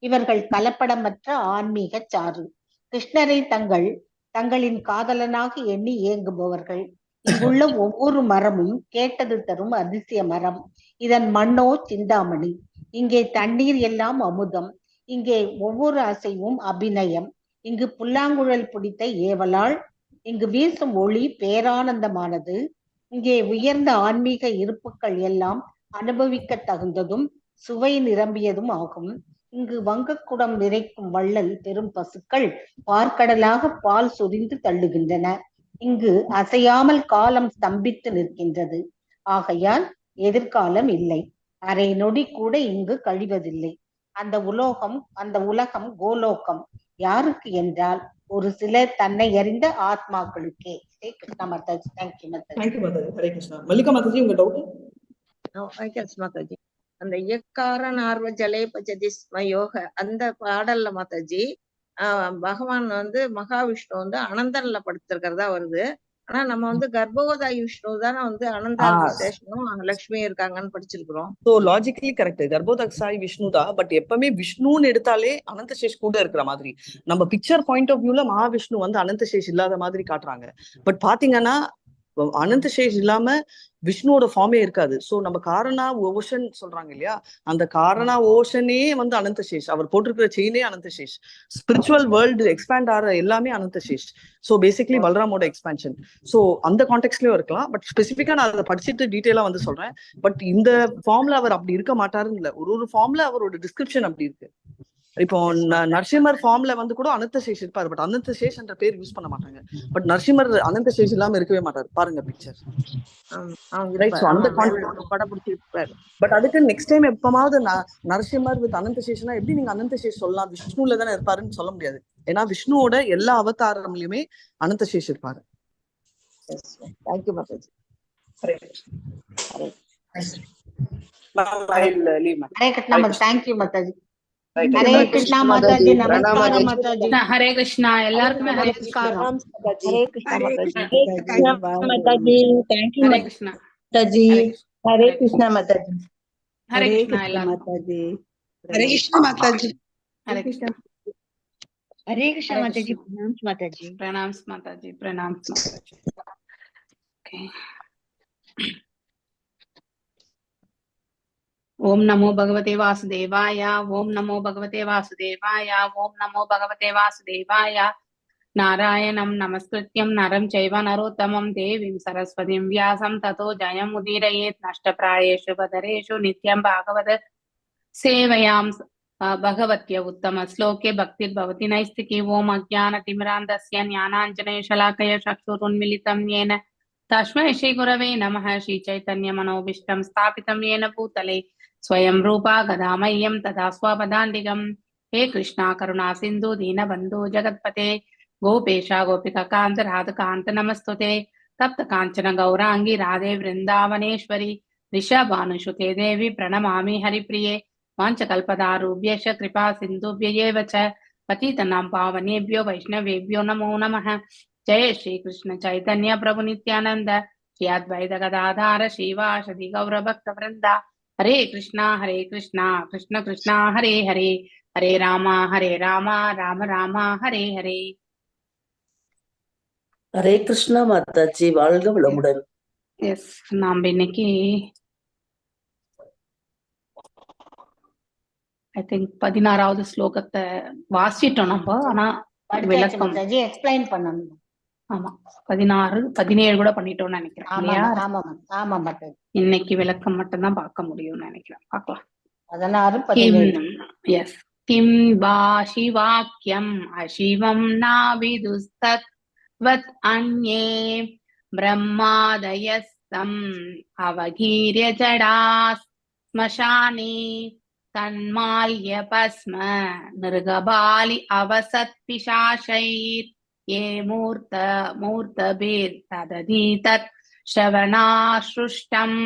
இவர்கள் கலப்படமற்ற ஆன்மீக சாறு. கிருஷ்ணரை தங்களின் காதலனாக எண்ணி ஏங்குபவர்கள். இங்குள்ள ஒவ்வொரு மரமும் கேட்டது தரும் அதிசய மரம். இதன் மண்ணோ சிந்தாமணி. இங்கே தண்ணீர் எல்லாம் அமுதம். இங்கே ஒவ்வொரு அசைவும் அபிநயம். இங்கு புல்லாங்குழல் பிடித்த ஏவலாள். இங்கு வீசும் ஒளி பேரானந்தமானது. இங்கே உயர்ந்த ஆன்மீக இருப்புக்கள் எல்லாம் அனுபவிக்க தகுந்ததும் சுவை நிரம்பியதும் ஆகும். இங்கு வங்கக்குடம் நிறைக்கும் வள்ளல் பெரும் பசுக்கள் பார்க்கடலாக பால் சொரிந்து தள்ளுகின்றன. இங்கு அசையாமல் காலம் ஸ்தம்பித்து நிற்கின்றது. ஆகையால் எதிர்காலம் இல்லை. அரை நொடி கூட இங்கு கழிவதில்லை. அந்த உலகம் கோலோகம். யாருக்கு என்றால் ஒரு சிலர் தன்னை அறிந்த ஆத்மாக்களுக்கே. கிருஷ்ணா மாதாஜி. தேங்க்யூ மாதாஜி. ஹரே கிருஷ்ணா. மல்லிகா மாதாஜி, உங்க டவுட்? மாதாஜி, அந்த எக்காரன் ஆர்வ ஜலே பஜதி ஸ்மயோக அந்த பாடல்ல மாதாஜி பகவான் மகாவிஷ்ணு அனந்தன்ல படுத்திருக்கிறதா வருது. ஆனா நம்ம கர்ப்பவதாயி விஷ்ணு தானே அனந்தாதிசேஷனும் லட்சுமி இருக்காங்கன்னு படிச்சிருக்கிறோம். சோ லாஜிக்கலி கரெக்ட், கர்ப்போதக்ஷாய் விஷ்ணு தான். பட் எப்பவுமே விஷ்ணுன்னு எடுத்தாலே அனந்தசேஷ் கூட இருக்கிற மாதிரி நம்ம பிக்சர் பாயிண்ட் ஆஃப் வியூல மகாவிஷ்ணு அனந்தசேஷ் இல்லாத மாதிரி காட்டுறாங்க. பட் பாத்தீங்கன்னா அனந்தசேஷ் இல்லாம விஷ்ணுவோட ஃபார்மே இருக்காது. சோ நம்ம காரணா ஓஷன் சொல்றாங்க இல்லையா, அந்த காரணா ஓஷனே அனந்தசேஷ். அவர் போட்டிருக்கிற செயினே அனந்தசேஷ். ஸ்பிரிச்சுவல் வேர்ல்டு எக்ஸ்பேண்ட் ஆகிற எல்லாமே அனந்தசேஷ். சோ பேசிக்லி பல்ராமோட எக்ஸ்பான்ஷன். சோ அந்த கான்டெக்ட்லயும் இருக்கலாம். பட் ஸ்பெசிஃபிக்கா நான் அதை படிச்சுட்டு டீட்டெயிலா சொல்றேன். பட் இந்த ஃபார்ம்ல அவர் அப்படி இருக்க மாட்டாருன்னு இல்ல, ஒரு ஃபார்ம்ல அவரோட டிஸ்கிரிப்ஷன் அப்படி இருக்கு. இப்போ நரசிம்மர் ஃபார்ம்ல கூட அனந்தசேஷ் இருப்பாரு. பட் அனந்தசேஷ் என்ற பேர் யூஸ் பண்ண மாட்டாங்க. பட் நரசிம்மர் அனந்தசேஷ் இல்லாம இருக்கவே மாட்டாரு. பாருங்க பிக்சர். பட் அதுக்கு நெக்ஸ்ட் டைம் எப்பமாவது நரசிம்மர் வித் அனந்தசேஷனா எப்படி நீங்க அனந்தசேஷ் சொல்லலாம்? விஷ்ணுல தானே இருப்பாருன்னு சொல்ல முடியாது. ஏன்னா விஷ்ணுவோட எல்லா அவதாரம்லயுமே அனந்தசேஷ் இருப்பாரு. தேங்க்யூ மாதாஜி. தேங்க்யூ மாதாஜி. ஹரே கிருஷ்ணா மாதாஜி. நமஸ்காரம் மாதாஜி. ஹரே கிருஷ்ணா. எல்லாருக்குமே ஹரே நமஸ்காரம். ஹரே கிருஷ்ணா மாதாஜி. மாதாஜி. தேங்க்யூ ஹரே கிருஷ்ணா மாதாஜி. ஹரே கிருஷ்ணா மாதாஜி. ஹரே கிருஷ்ணா எல்லாரும். மாதாஜி. ஹரே கிருஷ்ணா மாதாஜி. ஹரே கிருஷ்ணா. ஹரே கிருஷ்ணா மாதாஜி. பிரணாம்ஸ் மாதாஜி. பிரணாம்ஸ் மாதாஜி. பிரணாம்ஸ் மாதாஜி. ஓம் நமோ பகவதே வாசுதேவாய. ஓம் நமோ பகவதே வாசுதேவாய. ஓம் நமோ பகவதே வாசுதேவாய. நாராயணம் நமஸ்கிருத்யம் நரம் சைவ நரோத்தமம் தேவீம் சரஸ்வதிம் வியாசம் ததோ ஜயம் உதீரயேத் நஷ்டப்ராயேஷு பதரேஷு நித்யம் பாகவத சேவையாம் भगवत्य उत्तम श्लोके भक्तिर्भवति नैस्तिकी। ओम अज्ञानतिमिरान्धस्य ज्ञानाञ्जनशलाकया चक्षुरुन्मीलितं येन तस्मै श्रीगुरवे नमः। श्रीचैतन्यमनोभीष्टं स्थापितं येन भूतले स्वयं रूपा गदामह्यं तथा स्वपदान्तिकं। हे कृष्णा करुणा सिन्धु दीनबन्धु जगत्पते गोपेशा गोपिका कान्त राधकान्त नमस्तुते। तप्त काञ्चन गौरांगी राधे वृन्दावनेश्वरी ऋषभानुसुते देवी प्रणमामि हरिप्रिये। वाञ्छकल्पदारुभ्यश्च कृपा सिन्धुभ्य एव च पतितानां पावनेभ्यो वैष्णवेभ्यो नमो नमः। जय श्री कृष्ण चैतन्य प्रभु नित्यानंद श्री अद्वैत गदाधर श्रीवासदि गौरभक्तवृंद। हरे कृष्णा कृष्ण कृष्ण हरे हरे हरे राम राम राम हरे हरे। ஹரே கிருஷ்ணா மாதாஜி. வாழ்க வளமுடன். எஸ், நாம் இன்னைக்கு ஐ திங்க் 16வது ஸ்லோகத்தை வாசிட்டோம் நம்ம. ஆனா விளக்கம் எக்ஸ்பிளைன் பண்ணணும். ஆமா, 16 17 கூட பண்ணிட்டோம்னு நினைக்கிறேன். இன்னைக்கு விளக்கம் மட்டும் தான் பார்க்க முடியும்னு நினைக்கிறேன். பார்க்கலாம். 16 எஸ். கிம் வா சிவாக்கியம் அசிவம் நாவிதுஸ்தத் வத் அன்யே பிரம்மாதயஸ்தம் அவகீர்ய ஜடாஸ் ஸ்மசானே தன்மால்ய பஸ்ம நிருகபாலி அவசத் பிசாசைர் ये मूर्तबीर तदதி தத் ஸ்ரவணாஸ்ருஷ்டம்.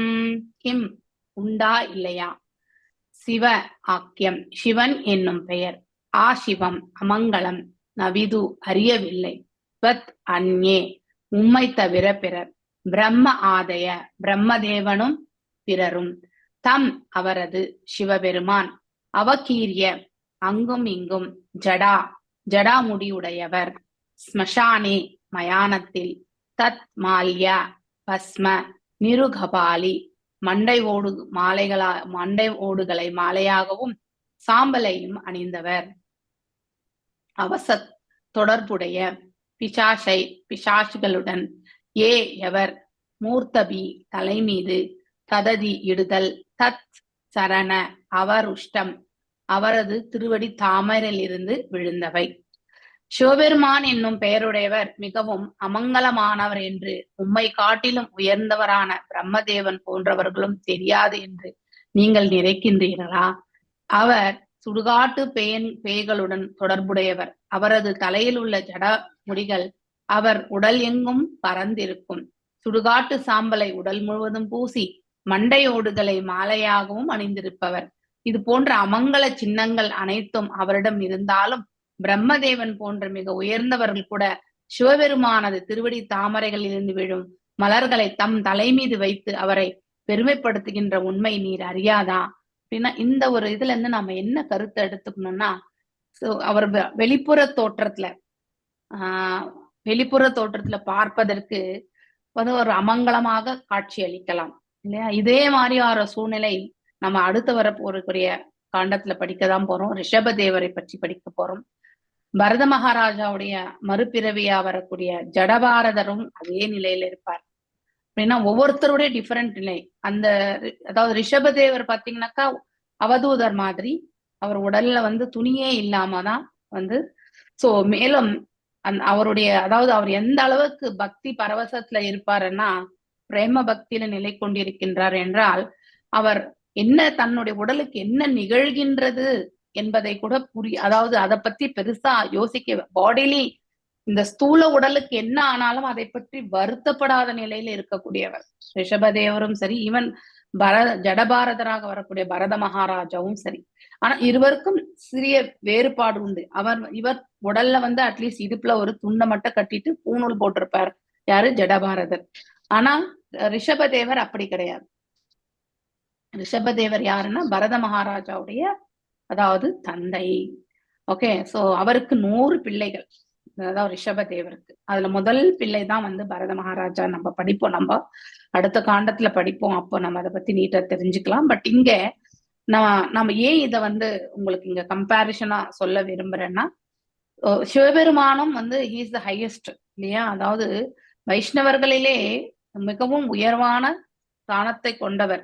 கிம் உண்டா இல்லையா? சிவ ஆக்கியம் சிவன் என்னும் பெயர். ஆசிவம் அமங்கலம். நவிது அறியவில்லை. வத் அன்யே உம்மை தவிர பிறர். பிரம்ம ஆதய பிரம்மதேவனும் பிறரும். தம் அவரது சிவபெருமான் அவகீரிய அங்கும் இங்கும், ஜடா ஜடா முடியுடையவர், ஸ்மசானே மயானத்தில், தத் மால்ய பஸ்ம நிருகபாலி மண்டை ஓடுகளை மாலையாகவும் சாம்பலையும் அணிந்தவர், அவசத் தொடர்புடைய, பிசாசுகளுடன், எவர் மூர்த்தபி தலை மீது, தததி இடுதல், தத் சரண அவருஷ்டம் அவரது திருவடி தாமரையிலிருந்து விழுந்தவை. சிவபெருமான் என்னும் பெயருடையவர் மிகவும் அமங்கலமானவர் என்று உம்மை காட்டிலும் உயர்ந்தவரான பிரம்மதேவன் போன்றவர்களும் தெரியாது என்று நீங்கள் நினைக்கின்றீர்களா? அவர் சுடுகாட்டு பேய்களுடன் தொடர்புடையவர். அவரது தலையில் உள்ள ஜட முடிகள் அவர் உடல் எங்கும் பறந்திருக்கும். சுடுகாட்டு சாம்பலை உடல் முழுவதும் பூசி மண்டையோடுகளை மாலையாகவும் அணிந்திருப்பவர். இது போன்ற அமங்கல சின்னங்கள் அனைத்தும் அவரிடம் இருந்தாலும் பிரம்மதேவன் போன்ற மிக உயர்ந்தவர்கள் கூட சிவபெருமானது திருவடி தாமரைகளிலிருந்து விழும் மலர்களை தம் தலை மீது வைத்து அவரை பெருமைப்படுத்துகின்ற உண்மை நீர் அறியாதா? அப்படின்னா இந்த ஒரு இதுல இருந்து நாம என்ன கருத்தை எடுத்துக்கணும்னா, அவர் வெளிப்புற தோற்றத்துல பார்ப்பதற்கு வந்து ஒரு அமங்கலமாக காட்சி அளிக்கலாம் இல்லையா? இதே மாதிரியான சூழ்நிலை நம்ம அடுத்து வர போறக்கூடிய காண்டத்துல படிக்கதான் போறோம். ரிஷபதேவரை பற்றி படிக்க போறோம். பரத மகாராஜாவுடைய மறுபிறவியா வரக்கூடிய ஜடபாரதரும் அதே நிலையில இருப்பார். அப்படின்னா ஒவ்வொருத்தருடைய டிஃபரெண்ட் நிலை. அதாவது ரிஷபதேவர் பாத்தீங்கன்னாக்கா அவதூதர் மாதிரி, அவர் உடல்ல வந்து துணியே இல்லாம தான் வந்து மேலும் அவருடைய அதாவது அவர் எந்த அளவுக்கு பக்தி பரவசத்துல இருப்பாருன்னா, பிரேம பக்தியில நிலை கொண்டிருக்கின்றார் என்றால், அவர் என்ன தன்னுடைய உடலுக்கு என்ன நிகழ்கின்றது என்பதை கூட அதாவது அதை பத்தி பெருசா யோசிக்க, பாடிலி இந்த ஸ்தூல உடலுக்கு என்ன ஆனாலும் அதை பற்றி வருத்தப்படாத நிலையில இருக்கக்கூடியவர் ரிஷபதேவரும் சரி, ஈவன் ஜடபாரதராக வரக்கூடிய பரத மகாராஜாவும் சரி. ஆனா இருவருக்கும் சிறிய வேறுபாடு உண்டு. இவர் உடல்ல வந்து அட்லீஸ்ட் இடுப்புல ஒரு துண்டை மட்டும் கட்டிட்டு பூணூல் போட்டிருப்பார், யாரு? ஜடபாரதர். ஆனா ரிஷபதேவர் அப்படி கிடையாது. ரிஷபதேவர் யாருன்னா பரத மகாராஜாவுடைய அதாவது தந்தை. ஓகே, சோ அவருக்கு 100 பிள்ளைகள், அதாவது ரிஷபதேவருக்கு. அதுல முதல் பிள்ளை தான் வந்து பரத மகாராஜா. நம்ம படிப்போம், நம்ம அடுத்த காண்டத்துல படிப்போம், அப்போ நம்ம அதை பத்தி நீட்டா தெரிஞ்சுக்கலாம். பட் இங்க நம்ம ஏன் இதை வந்து உங்களுக்கு இங்க கம்பேரிசனா சொல்ல விரும்புறேன்னா, சிவபெருமானும் வந்து ஹீஸ் த ஹையஸ்ட் இல்லையா? அதாவது வைஷ்ணவர்களிலே மிகவும் உயர்வான ஸ்தானத்தை கொண்டவர்.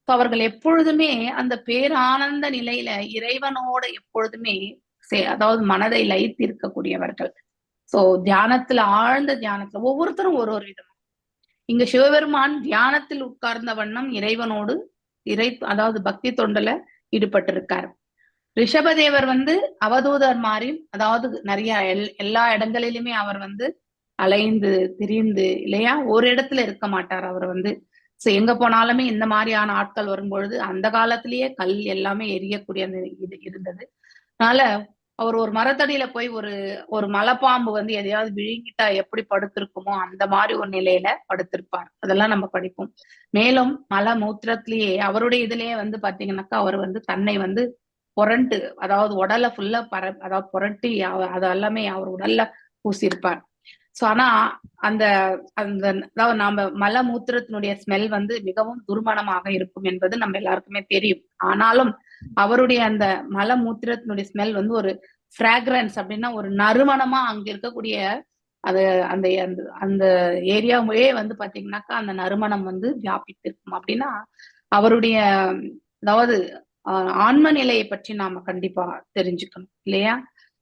அவர்கள் எப்பொழுதுமே அந்த பேரானந்த நிலையில இறைவனோட எப்பொழுதுமே அதாவது மனதை லயித்து இருக்கக்கூடியவர்கள். சோ தியானத்துல, ஆழ்ந்த தியானத்துல ஒவ்வொருத்தரும் ஒரு விதம். இங்க சிவபெருமான் தியானத்தில் உட்கார்ந்த வண்ணம் இறைவனோடு அதாவது பக்தி தொண்டுல ஈடுபட்டிருக்காரு. ரிஷபதேவர் வந்து அவதூதர் மாதிரி, அதாவது நிறைய எல்லா இடங்களிலுமே அவர் வந்து அலைந்து திரிந்து இல்லையா, ஒரு இடத்துல இருக்க மாட்டார். அவர் வந்து எங்க போனாலுமே இந்த மாதிரியான ஆட்கள் வரும்பொழுது அந்த காலத்திலேயே கல் எல்லாமே எரியக்கூடிய இது இருந்தது. அதனால அவர் ஒரு மரத்தடியில போய் ஒரு மலைப்பாம்பு வந்து எதையாவது விழுங்கிட்டா எப்படி படுத்திருக்குமோ அந்த மாதிரி ஒரு நிலையில படுத்திருப்பார். அதெல்லாம் நம்ம படிப்போம். மேலும் மலை மூத்திரத்திலேயே அவருடைய இதுலயே வந்து பாத்தீங்கன்னாக்கா அவர் வந்து தன்னை வந்து புரண்டு, அதாவது உடலை ஃபுல்லா அதாவது புரட்டி அது எல்லாமே அவர் உடல்ல பூசியிருப்பார். சோ ஆனா அதாவது நாம மல மூத்திரத்தினுடைய ஸ்மெல் வந்து மிகவும் துர்மணமாக இருக்கும் என்பது நம்ம எல்லாருக்குமே தெரியும். ஆனாலும் அவருடைய அந்த மல மூத்திரத்தினுடைய ஸ்மெல் வந்து ஒரு ஃப்ராக்ரன்ஸ், அப்படின்னா ஒரு நறுமணமா அங்க இருக்கக்கூடிய அந்த அந்த ஏரியாவே வந்து பாத்தீங்கன்னாக்கா அந்த நறுமணம் வந்து வியாபித்திருக்கும். அப்படின்னா அவருடைய அதாவது ஆன்ம நிலையை பற்றி நாம கண்டிப்பா தெரிஞ்சுக்கணும் இல்லையா?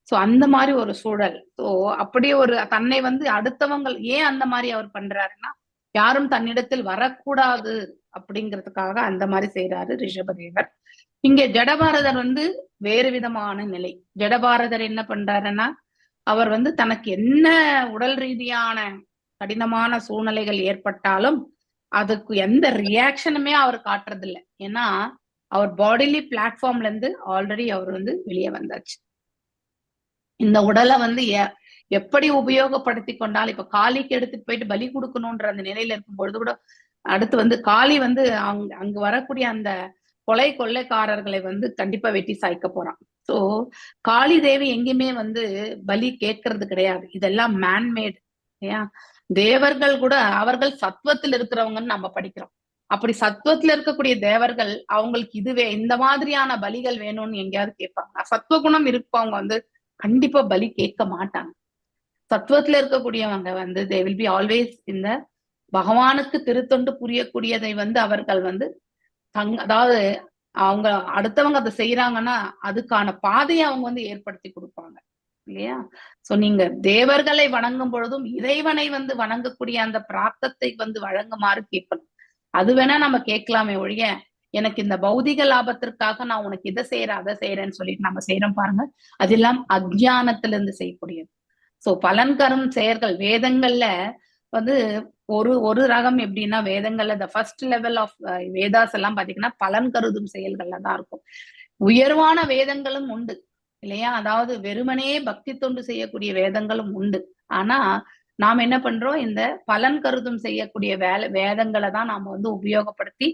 சோ அந்த மாதிரி ஒரு சூழல். சோ அப்படியே ஒரு தன்னை வந்து அடுத்தவங்க ஏன் அந்த மாதிரி அவர் பண்றாருன்னா, யாரும் தன்னிடத்தில் வரக்கூடாது அப்படிங்கிறதுக்காக அந்த மாதிரி செய்யறாரு ரிஷபதேவர். இங்க ஜடபாரதர் வந்து வேறு விதமான நிலை. ஜடபாரதர் என்ன பண்றாருன்னா, அவர் வந்து தனக்கு என்ன உடல் ரீதியான கடினமான சூழ்நிலைகள் ஏற்பட்டாலும் அதுக்கு எந்த ரியாக்ஷனுமே அவர் காட்டுறது இல்லை. ஏன்னா அவர் பாடிலி பிளாட்ஃபார்ம்ல இருந்து ஆல்ரெடி அவர் வந்து வெளியே வந்தாச்சு. இந்த உடலை வந்து எப்படி உபயோகப்படுத்தி கொண்டால், இப்ப காளிக்கு எடுத்துட்டு போயிட்டு பலி கொடுக்கணும்ன்ற அந்த நிலையில இருக்கும் பொழுது கூட அடுத்து வந்து காளி வந்து அங்க வரக்கூடிய அந்த கொள்ளைக்காரர்களை வந்து கண்டிப்பா வெட்டி சாய்க்க போறான். சோ காளி தேவி எங்கேயுமே வந்து பலி கேட்கறது கிடையாது. இதெல்லாம் மேன்மேட். இல்லையா? தேவர்கள் கூட அவர்கள் சத்துவத்தில் இருக்கிறவங்கன்னு நம்ம படிக்கிறோம். அப்படி சத்துவத்துல இருக்கக்கூடிய தேவர்கள் அவங்களுக்கு இதுவே இந்த மாதிரியான பலிகள் வேணும்னு எங்கேயாவது கேட்பாங்க. சத்துவ குணம் இருப்பவங்க வந்து கண்டிப்பா பலி கேட்க மாட்டாங்க. சத்துவத்துல இருக்கக்கூடியவங்க வந்து தே வில் பி ஆல்வேஸ் இந்த பகவானுக்கு திருத்தொண்டு புரியக்கூடியதை வந்து அவர்கள் வந்து அதாவது அவங்க அடுத்தவங்க அதை செய்யறாங்கன்னா அதுக்கான பாதையை அவங்க வந்து ஏற்படுத்தி கொடுப்பாங்க. இல்லையா? சோ நீங்க தேவர்களை வணங்கும் பொழுதும் இறைவனை வந்து வணங்கக்கூடிய அந்த பிராப்தத்தை வந்து வழங்குமாறு கேட்கணும். அது வேணா நம்ம கேட்கலாமே ஒழிய எனக்கு இந்த பௌதிக லாபத்திற்காக நான் உனக்கு இதை செய்யறேன் அதை செய்யறேன்னு சொல்லிட்டு நம்ம செய்யறோம் பாருங்க, அது எல்லாம் அஜ்ஞானத்துல இருந்து செய்யக்கூடியது. சோ பலன் தரும் செயல்கள் வேதங்கள்ல வந்து ஒரு ரகம் எப்படின்னா வேதங்கள்ல the first level of Vedas எல்லாம் பாத்தீங்கன்னா பலன் கருதும் செயல்கள்ல தான் இருக்கும். உயர்வான வேதங்களும் உண்டு இல்லையா? அதாவது வெறுமனே பக்தி தொண்டு செய்யக்கூடிய வேதங்களும் உண்டு. ஆனா நாம் என்ன பண்றோம், இந்த பலன் கருதும் செய்யக்கூடிய வேதங்களை தான் நாம வந்து உபயோகப்படுத்தி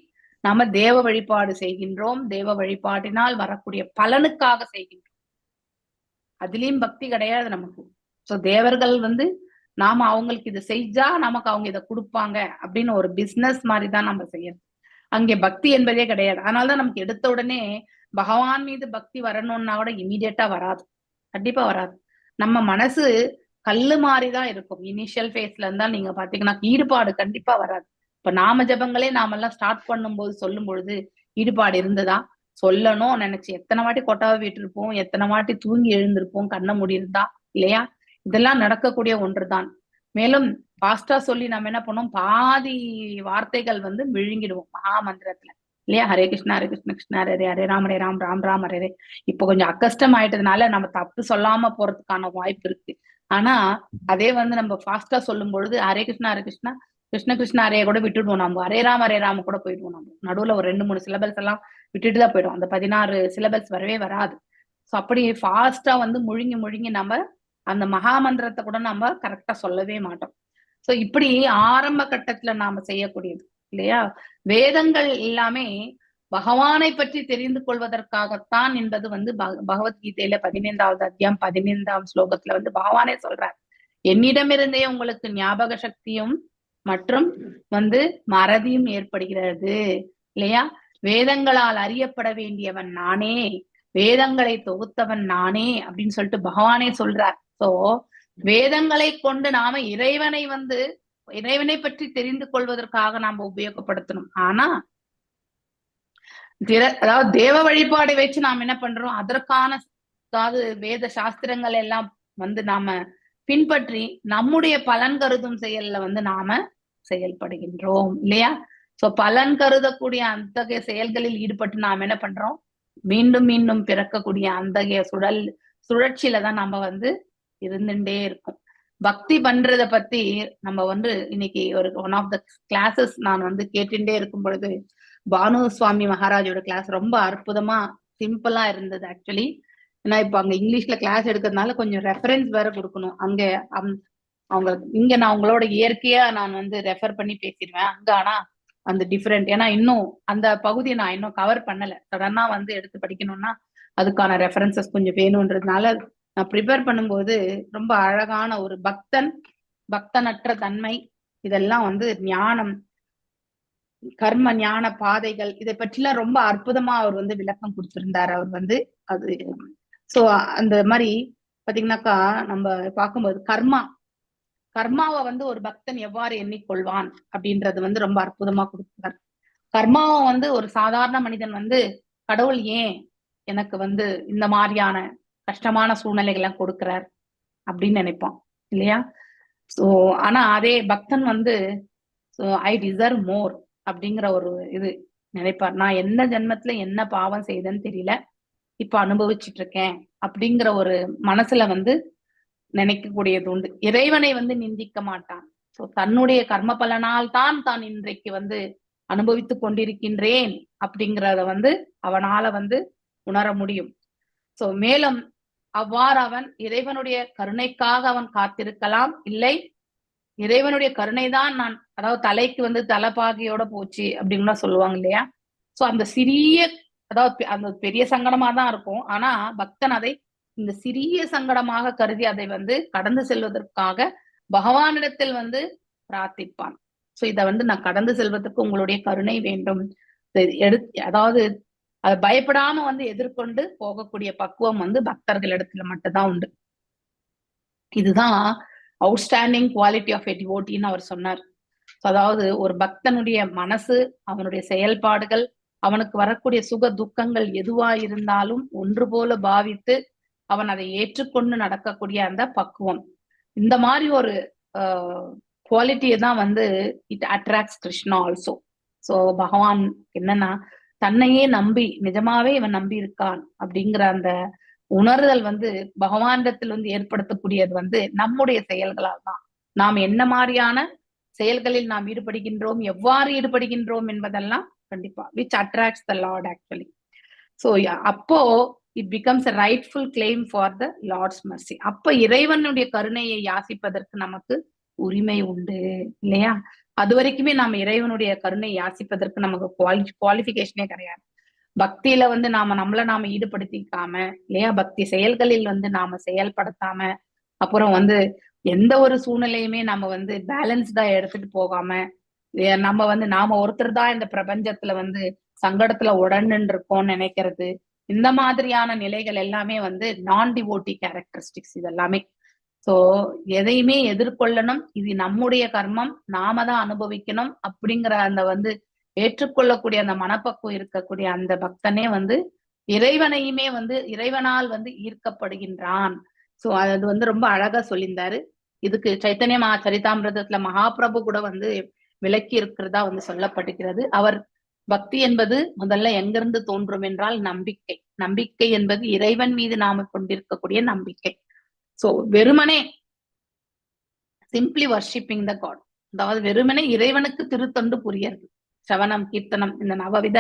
நாம தேவ வழிபாடு செய்கின்றோம். தேவ வழிபாட்டினால் வரக்கூடிய பலனுக்காக செய்கின்றோம். அதுலயும் பக்தி கிடையாது நமக்கு. சோ தேவர்கள் வந்து நாம அவங்களுக்கு இதை செஞ்சா நமக்கு அவங்க இதை கொடுப்பாங்க அப்படின்னு ஒரு பிசினஸ் மாதிரிதான் நம்ம செய்யறது. அங்கே பக்தி என்பதே கிடையாது. அதனாலதான் நமக்கு எடுத்த உடனே பகவான் மீது பக்தி வரணும்னா கூட இமீடியட்டா வராது, கண்டிப்பா வராது. நம்ம மனசு கல்லு மாதிரிதான் இருக்கும். இனிஷியல் ஃபேஸ்ல இருந்தா நீங்க பாத்தீங்கன்னா ஈடுபாடு கண்டிப்பா வராது. இப்ப நாம ஜபங்களே நாமெல்லாம் ஸ்டார்ட் பண்ணும்போது சொல்லும் பொழுது ஈடுபாடு இருந்ததா? சொல்லணும் நினைச்சு எத்தனை வாட்டி கொட்டாவை விட்டுருப்போம், எத்தனை வாட்டி தூங்கி எழுந்திருப்போம், கண்ண முடியிருந்தா இல்லையா? இதெல்லாம் நடக்கக்கூடிய ஒன்றுதான். மேலும் பாஸ்டா சொல்லி நம்ம என்ன பண்ணோம், பாதி வார்த்தைகள் வந்து விழுங்கிடுவோம் மகா மந்திரத்துல இல்லையா? ஹரே கிருஷ்ணா ஹரே கிருஷ்ண கிருஷ்ண ஹரே ஹரே ஹரே ராம் ஹரே ராம் ராம் ராம் ஹரே ஹரே. இப்போ கொஞ்சம் அக்கஷ்டம் ஆயிட்டதுனால நம்ம தப்பு சொல்லாம போறதுக்கான வாய்ப்பு இருக்கு. ஆனா அதே வந்து நம்ம ஃபாஸ்டா சொல்லும் பொழுது ஹரே கிருஷ்ணா கிருஷ்ண கிருஷ்ண ஹரே கூட விட்டுடுவோம். நம்ம ஹரே ராம கூட போயிடுவோம். நம்ம நடுவுல ஒரு 2-3 சிலபல்ஸ் எல்லாம் விட்டுட்டு தான் போயிடும். அந்த 16 சிலபஸ் வரவே வராது. சோ அப்படி ஃபாஸ்டா வந்து முழுங்கி நம்ம அந்த மகாமந்திரத்தை கூட நம்ம கரெக்டா சொல்லவே மாட்டோம். சோ இப்படி ஆரம்ப கட்டத்துல நாம செய்யக்கூடியது இல்லையா? வேதங்கள் எல்லாமே பகவானை பற்றி தெரிந்து கொள்வதற்காகத்தான் என்பது வந்து பகவத்கீதையில 15வது அத்தியாயம் 15ஆம் ஸ்லோகத்துல வந்து பகவானே சொல்றார், என்னிடமிருந்தே உங்களுக்கு ஞாபக சக்தியும் மற்றும் வந்து மறதியும் ஏற்படுகிறது இல்லையா? வேதங்களால் அறியப்பட வேண்டியவன் நானே, வேதங்களை தொகுத்தவன் நானே அப்படின்னு சொல்லிட்டு பகவானே சொல்றார். சோ வேதங்களை கொண்டு நாம இறைவனை பற்றி தெரிந்து கொள்வதற்காக நாம உபயோகப்படுத்தணும். ஆனா அதாவது தேவ வழிபாடை வச்சு நாம் என்ன பண்றோம், அதற்கான அதாவது வேத சாஸ்திரங்கள் எல்லாம் வந்து நாம பின்பற்றி நம்முடைய பலன் கருதும் செயல்ல வந்து நாம செயல்படுகின்றோம் இல்லையா? சோ பலன் கருதக்கூடிய அத்தகைய செயல்களில் ஈடுபட்டு நாம் என்ன பண்றோம், மீண்டும் மீண்டும் பிறக்கக்கூடிய அத்தகைய சுழற்சியில தான் நம்ம வந்து இருந்துட்டே இருக்கும். பக்தி பண்றத பத்தி நம்ம வந்து இன்னைக்கு ஒரு ஒன் ஆஃப் த கிளாஸஸ் நான் வந்து கேட்டுட்டே இருக்கும் பொழுது பானு சுவாமி மகாராஜோட கிளாஸ் ரொம்ப அற்புதமா சிம்பிளா இருந்தது ஆக்சுவலி. ஏன்னா இப்ப அங்க இங்கிலீஷ்ல கிளாஸ் எடுக்கிறதுனால கொஞ்சம் ரெஃபரன்ஸ் வேற கொடுக்கணும். அங்க அவங்க இங்க நான் உங்களோட இயற்கையா நான் வந்து ரெஃபர் பண்ணி பேசிடுவேன். அங்க ஆனா அந்த டிஃபரெண்ட், ஏன்னா இன்னும் அந்த பகுதியை நான் இன்னும் கவர் பண்ணல. சடனா வந்து எடுத்து படிக்கணும்னா அதுக்கான ரெஃபரன்சஸ் கொஞ்சம் வேணும்ன்றதுனால நான் ப்ரிப்பேர் பண்ணும்போது ரொம்ப அழகான ஒரு பக்தனற்ற தன்மை, இதெல்லாம் வந்து ஞானம், கர்ம ஞான பாதைகள், இதை பற்றிலாம் ரொம்ப அற்புதமா அவர் வந்து விளக்கம் கொடுத்திருந்தார். அவர் வந்து அது சோ அந்த மாதிரி பாத்தீங்கன்னாக்கா நம்ம பார்க்கும்போது கர்மாவை வந்து ஒரு பக்தன் எவ்வாறு எண்ணிக்கொள்வான் அப்படின்றது வந்து ரொம்ப அற்புதமா கொடுத்தார். கர்மாவை வந்து ஒரு சாதாரண மனிதன் வந்து கடவுள் ஏன் எனக்கு வந்து இந்த மாதிரியான கஷ்டமான சூழ்நிலைகளை கொடுக்கிறார் அப்படின்னு நினைப்பான் இல்லையா? சோ ஆனா அதே பக்தன் வந்து ஐ டிசர்வ் மோர் அப்படிங்கிற ஒரு இது நினைப்பார். நான் எந்த ஜென்மத்துல என்ன பாவம் செய்தேன்னு தெரியல, இப்ப அனுபவிச்சுட்டு இருக்கேன் அப்படிங்கிற ஒரு மனசுல வந்து நினைக்கக்கூடியது உண்டு. இறைவனை வந்து நிந்திக்க மாட்டான். சோ தன்னுடைய கர்ம பலனால் தான் இன்றைக்கு வந்து அனுபவித்து கொண்டிருக்கின்றேன் அப்படிங்கிறத வந்து அவனால வந்து உணர முடியும். சோ மேலும் அவ்வாறு அவன் இறைவனுடைய கருணைக்காக அவன் காத்திருக்கலாம், இல்லை இறைவனுடைய கருணைதான் நான், அதாவது தலைக்கு வந்து தலைப்பாகையோட போச்சு அப்படின்லாம் சொல்லுவாங்க இல்லையா? சோ அந்த சிறிய, அதாவது அந்த பெரிய சங்கடமா தான் இருக்கும். ஆனா பக்தன் அதை இந்த சிறிய சங்கடமாக கருதி அதை வந்து கடந்து செல்வதற்காக பகவானிடத்தில் வந்து பிரார்த்திப்பான். சோ இதை வந்து நான் கடந்து செல்வதற்கு உங்களுடைய கருணை வேண்டும். அதாவது அதை பயப்படாம வந்து எதிர்கொண்டு போகக்கூடிய பக்குவம் வந்து பக்தர்களிடத்துல மட்டும்தான் உண்டு. இதுதான் அவுட்ஸ்டாண்டிங் குவாலிட்டி ஆஃப் எ டிவோட்டின்னு அவர் சொன்னார். அதாவது ஒரு பக்தனுடைய மனசு, அவனுடைய செயல்பாடுகள், அவனுக்கு வரக்கூடிய சுக துக்கங்கள் எதுவா இருந்தாலும் ஒன்று போல பாவித்து அவன் அதை ஏற்றுக்கொண்டு நடக்கக்கூடிய அந்த பக்குவம். இந்த மாதிரி ஒரு குவாலிட்டியை தான் வந்து it attracts Krishna also. So பகவான் என்னன்னா தன்னையே நம்பி, நிஜமாவே இவன் நம்பி இருக்கான் அப்படிங்கிற அந்த உணர்தல் வந்து பகவானிடத்தில் வந்து ஏற்படுத்தக்கூடியது வந்து நம்முடைய செயல்களால் தான். நாம் என்ன மாதிரியான செயல்களில் நாம் ஈடுபடுகின்றோம், எவ்வாறு ஈடுபடுகின்றோம் என்பதெல்லாம் கண்டிப்பா which attracts the lord actually. So அப்போ it becomes a rightful claim for the Lord's mercy. அப்ப இறைவனுடைய கருணையை யாசிப்பதற்கு நமக்கு உரிமை உண்டு இல்லையா? அது வரைக்குமே நாம இறைவனுடைய கருணை யாசிப்பதற்கு நமக்கு குவாலிஃபிகேஷனே கிடையாது. பக்தியில வந்து நாம ஈடுபடுத்திக்காம இல்லையா, பக்தி செயல்களில் வந்து நாம செயல்படுத்தாம, அப்புறம் வந்து எந்த ஒரு சூழ்நிலையுமே நம்ம வந்து பேலன்ஸ்டா எடுத்துட்டு போகாம, நாம ஒருத்தர் தான் இந்த பிரபஞ்சத்துல வந்து சங்கடத்துல உடன்னு இருக்கோம்னு நினைக்கிறது, இந்த மாதிரியான நிலைகள் எல்லாமே வந்து நான் டிவோட்டி கேரக்டரிஸ்டிக்ஸ் இதெல்லாமே. சோ எதையுமே எதிர்கொள்ளணும், இது நம்முடைய கர்மம், நாம தான் அனுபவிக்கணும் அப்படிங்கிற அந்த வந்து ஏற்றுக்கொள்ளக்கூடிய அந்த மனப்பக்குவம் இருக்கக்கூடிய அந்த பக்தனே வந்து இறைவனையுமே வந்து இறைவனால் வந்து ஈர்க்கப்படுகின்றான். சோ அது வந்து ரொம்ப அழகா சொல்லியிருந்தாரு. இதுக்கு சைத்தன்ய சரிதாமிரதத்துல மகாபிரபு கூட வந்து விளக்கி இருக்கிறதா வந்து சொல்லப்பட்டிருக்கிறது. அவர் பக்தி என்பது முதல்ல எங்கிருந்து தோன்றும் என்றால் நம்பிக்கை. நம்பிக்கை என்பது இறைவன் மீது நாம கொண்டிருக்கக்கூடிய நம்பிக்கை. சோ வெறுமனே சிம்பிளி வர்ஷிப்பிங் த காட், அதாவது வெறுமனே இறைவனுக்கு திருத்தொண்டு புரியறது, சவனம் கீர்த்தனம் இந்த நவவித